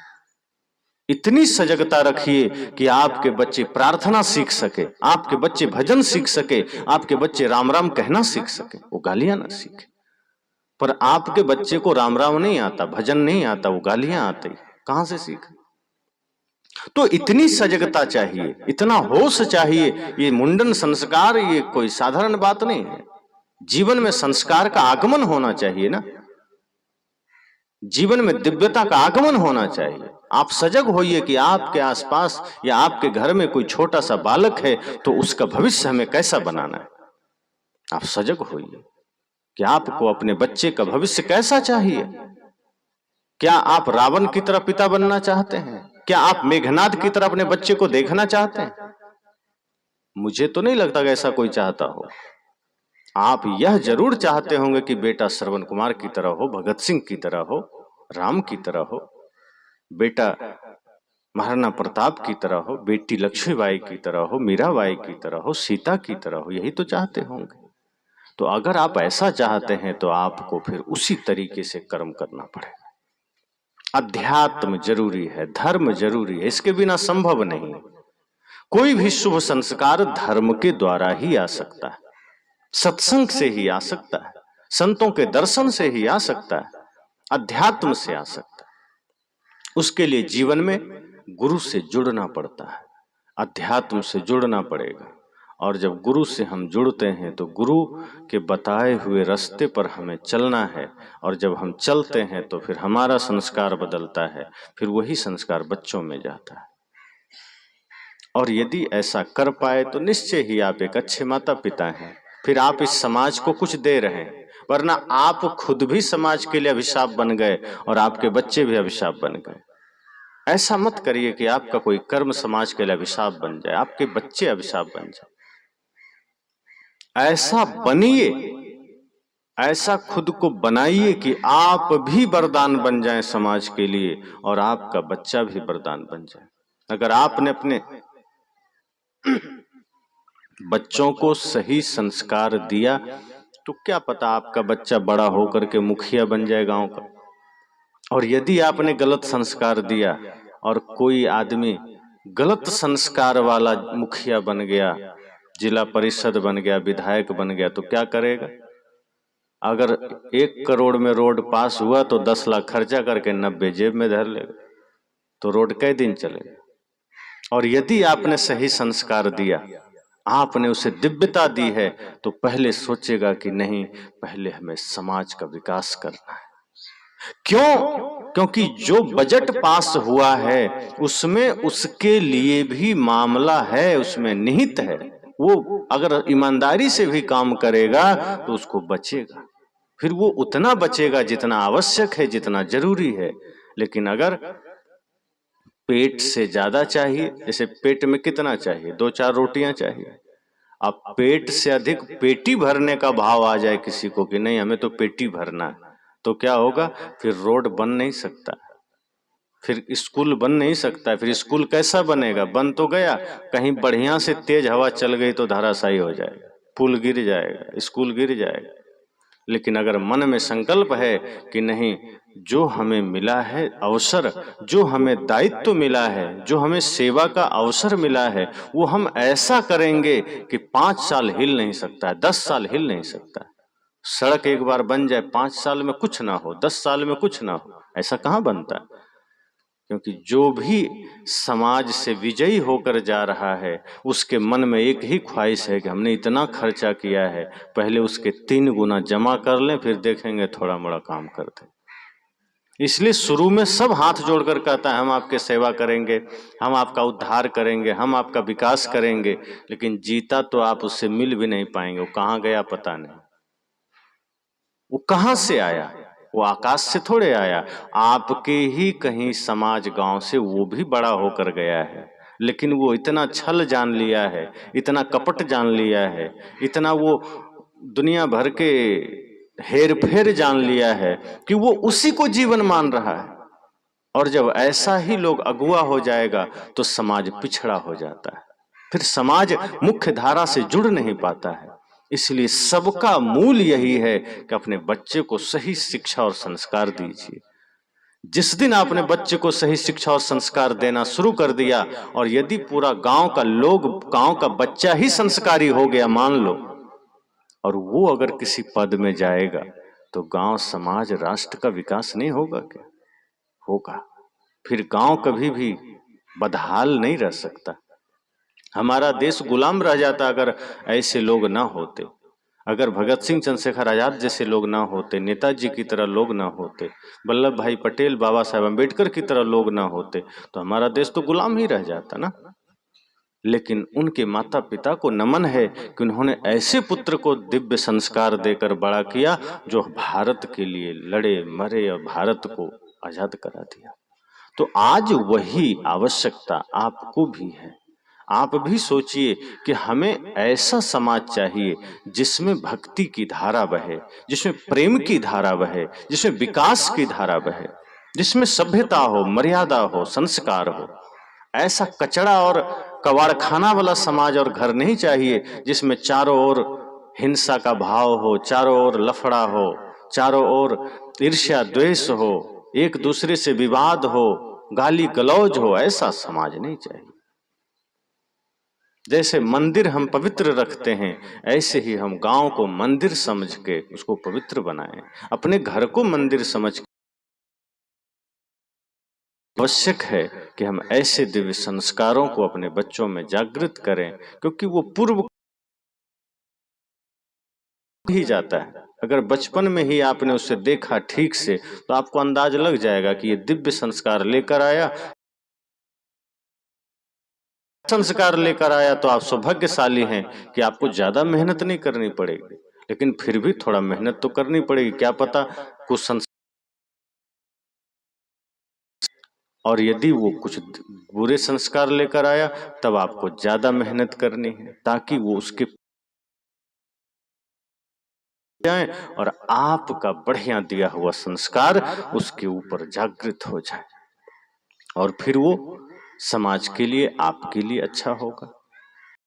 इतनी सजगता रखिए कि आपके बच्चे प्रार्थना सीख सके, आपके बच्चे भजन सीख सके, आपके बच्चे राम राम कहना सीख सके, वो गालियां ना सीखे। पर आपके बच्चे को राम राम नहीं आता, भजन नहीं आता, वो गालियां आती, कहां से सीखे? तो इतनी सजगता चाहिए, इतना होश चाहिए। ये मुंडन संस्कार ये कोई साधारण बात नहीं है। जीवन में संस्कार का आगमन होना चाहिए ना, जीवन में दिव्यता का आगमन होना चाहिए। आप सजग होइए कि आपके आसपास या आपके घर में कोई छोटा सा बालक है तो उसका भविष्य हमें कैसा बनाना है। आप सजग होइए कि आपको अपने बच्चे का भविष्य कैसा चाहिए। क्या आप रावण की तरह पिता बनना चाहते हैं? क्या आप मेघनाद की तरह अपने बच्चे को देखना चाहते हैं? मुझे तो नहीं लगता कि ऐसा कोई चाहता हो। आप यह जरूर चाहते होंगे कि बेटा श्रवण कुमार की तरह हो, भगत सिंह की तरह हो, राम की तरह हो, बेटा महाराणा प्रताप की तरह हो, बेटी लक्ष्मीबाई की तरह हो, मीराबाई की तरह हो, सीता की तरह हो, यही तो चाहते होंगे। तो अगर आप ऐसा चाहते हैं तो आपको फिर उसी तरीके से कर्म करना पड़ेगा। अध्यात्म जरूरी है, धर्म जरूरी है, इसके बिना संभव नहीं। कोई भी शुभ संस्कार धर्म के द्वारा ही आ सकता है, सत्संग से ही आ सकता है, संतों के दर्शन से ही आ सकता है, अध्यात्म से आ सकता है। उसके लिए जीवन में गुरु से जुड़ना पड़ता है, अध्यात्म से जुड़ना पड़ेगा। और जब गुरु से हम जुड़ते हैं तो गुरु के बताए हुए रास्ते पर हमें चलना है। और जब हम चलते हैं तो फिर हमारा संस्कार बदलता है, फिर वही संस्कार बच्चों में जाता है। और यदि ऐसा कर पाए तो निश्चय ही आप एक अच्छे माता पिता हैं, फिर आप इस समाज को कुछ दे रहे हैं। वरना आप खुद भी समाज के लिए अभिशाप बन गए और आपके बच्चे भी अभिशाप बन गए। ऐसा मत करिए कि आपका कोई कर्म समाज के लिए अभिशाप बन जाए, आपके बच्चे अभिशाप बन जाए। ऐसा बनिए, ऐसा खुद को बनाइए कि आप भी वरदान बन जाएं समाज के लिए और आपका बच्चा भी वरदान बन जाए। अगर आपने अपने बच्चों को सही संस्कार दिया तो क्या पता आपका बच्चा बड़ा होकर के मुखिया बन जाए गांव का। और यदि आपने गलत संस्कार दिया और कोई आदमी गलत संस्कार वाला मुखिया बन गया, जिला परिषद बन गया, विधायक बन गया, तो क्या करेगा? अगर 1 करोड़ में रोड पास हुआ तो 10 लाख खर्चा करके 90 जेब में धर लेगा, तो रोड कई दिन चलेगा। और यदि आपने सही संस्कार दिया, आपने उसे दिव्यता दी है, तो पहले सोचेगा कि नहीं, पहले हमें समाज का विकास करना है। क्यों? क्योंकि जो बजट पास हुआ है उसमें उसके लिए भी मामला है, उसमें निहित है। वो अगर ईमानदारी से भी काम करेगा तो उसको बचेगा, फिर वो उतना बचेगा जितना आवश्यक है, जितना जरूरी है। लेकिन अगर पेट से ज्यादा चाहिए, जैसे पेट में कितना चाहिए, 2-4 रोटियां चाहिए, अब पेट से अधिक पेटी भरने का भाव आ जाए किसी को कि नहीं हमें तो पेटी भरना है, तो क्या होगा? फिर रोड बन नहीं सकता, फिर स्कूल बन नहीं सकता। फिर स्कूल कैसा बनेगा? बन तो गया, कहीं बढ़िया से तेज हवा चल गई तो धराशायी हो जाएगा, पुल गिर जाएगा, स्कूल गिर जाएगा। लेकिन अगर मन में संकल्प है कि नहीं, जो हमें मिला है अवसर, जो हमें दायित्व मिला है, जो हमें सेवा का अवसर मिला है, वो हम ऐसा करेंगे कि 5 साल हिल नहीं सकता है, 10 साल हिल नहीं सकता। सड़क एक बार बन जाए, 5 साल में कुछ ना हो, 10 साल में कुछ ना हो, ऐसा कहाँ बनता है? क्योंकि जो भी समाज से विजयी होकर जा रहा है उसके मन में एक ही ख्वाहिश है कि हमने इतना खर्चा किया है, पहले उसके 3 गुना जमा कर लें, फिर देखेंगे थोड़ा मोड़ा काम करते। इसलिए शुरू में सब हाथ जोड़कर कहता है हम आपके सेवा करेंगे, हम आपका उद्धार करेंगे, हम आपका विकास करेंगे। लेकिन जीता तो आप उससे मिल भी नहीं पाएंगे, वो कहाँ गया पता नहीं, वो कहाँ से आया, वो आकाश से थोड़े आया, आपके ही कहीं समाज गांव से वो भी बड़ा होकर गया है। लेकिन वो इतना छल जान लिया है, इतना कपट जान लिया है, इतना वो दुनिया भर के हेर फेर जान लिया है कि वो उसी को जीवन मान रहा है। और जब ऐसा ही लोग अगुवा हो जाएगा तो समाज पिछड़ा हो जाता है, फिर समाज मुख्य धारा से जुड़ नहीं पाता है। इसलिए सबका मूल यही है कि अपने बच्चे को सही शिक्षा और संस्कार दीजिए। जिस दिन आपने बच्चे को सही शिक्षा और संस्कार देना शुरू कर दिया, और यदि पूरा गांव का बच्चा ही संस्कारी हो गया मान लो, और वो अगर किसी पद में जाएगा, तो गांव, समाज, राष्ट्र का विकास नहीं होगा क्या? होगा। फिर गांव कभी भी बदहाल नहीं रह सकता। हमारा देश गुलाम रह जाता अगर ऐसे लोग ना होते। अगर भगत सिंह, चंद्रशेखर आजाद जैसे लोग ना होते, नेताजी की तरह लोग ना होते, वल्लभ भाई पटेल, बाबा साहेब अम्बेडकर की तरह लोग ना होते, तो हमारा देश तो गुलाम ही रह जाता ना। लेकिन उनके माता पिता को नमन है कि उन्होंने ऐसे पुत्र को दिव्य संस्कार देकर बड़ा किया जो भारत के लिए लड़े मरे और भारत को आजाद करा दिया। तो आज वही आवश्यकता आपको भी है। आप भी सोचिए कि हमें ऐसा समाज चाहिए जिसमें भक्ति की धारा बहे, जिसमें प्रेम की धारा बहे, जिसमें विकास की धारा बहे, जिसमें सभ्यता हो, मर्यादा हो, संस्कार हो। ऐसा कचड़ा और कबाड़खाना वाला समाज और घर नहीं चाहिए जिसमें चारों ओर हिंसा का भाव हो, चारों ओर लफड़ा हो, चारों ओर ईर्ष्या द्वेष हो, एक दूसरे से विवाद हो, गाली गलौज हो। ऐसा समाज नहीं चाहिए। जैसे मंदिर हम पवित्र रखते हैं, ऐसे ही हम गांव को मंदिर समझ के उसको पवित्र बनाएं, अपने घर को मंदिर समझ के। आवश्यक है कि हम ऐसे दिव्य संस्कारों को अपने बच्चों में जागृत करें, क्योंकि वो पूर्व ही जाता है। अगर बचपन में ही आपने उसे देखा ठीक से, तो आपको अंदाज लग जाएगा कि ये दिव्य संस्कार लेकर आया। संस्कार लेकर आया तो आप सौभाग्यशाली हैं कि आपको ज्यादा मेहनत नहीं करनी पड़ेगी, लेकिन फिर भी थोड़ा मेहनत तो करनी पड़ेगी। क्या पता कुछ संस्कार, और यदि वो कुछ बुरे संस्कार लेकर आया तब आपको ज्यादा मेहनत करनी है, ताकि वो उसके जाए और आपका बढ़िया दिया हुआ संस्कार उसके ऊपर जागृत हो जाए, और फिर वो समाज के लिए, आपके लिए अच्छा होगा।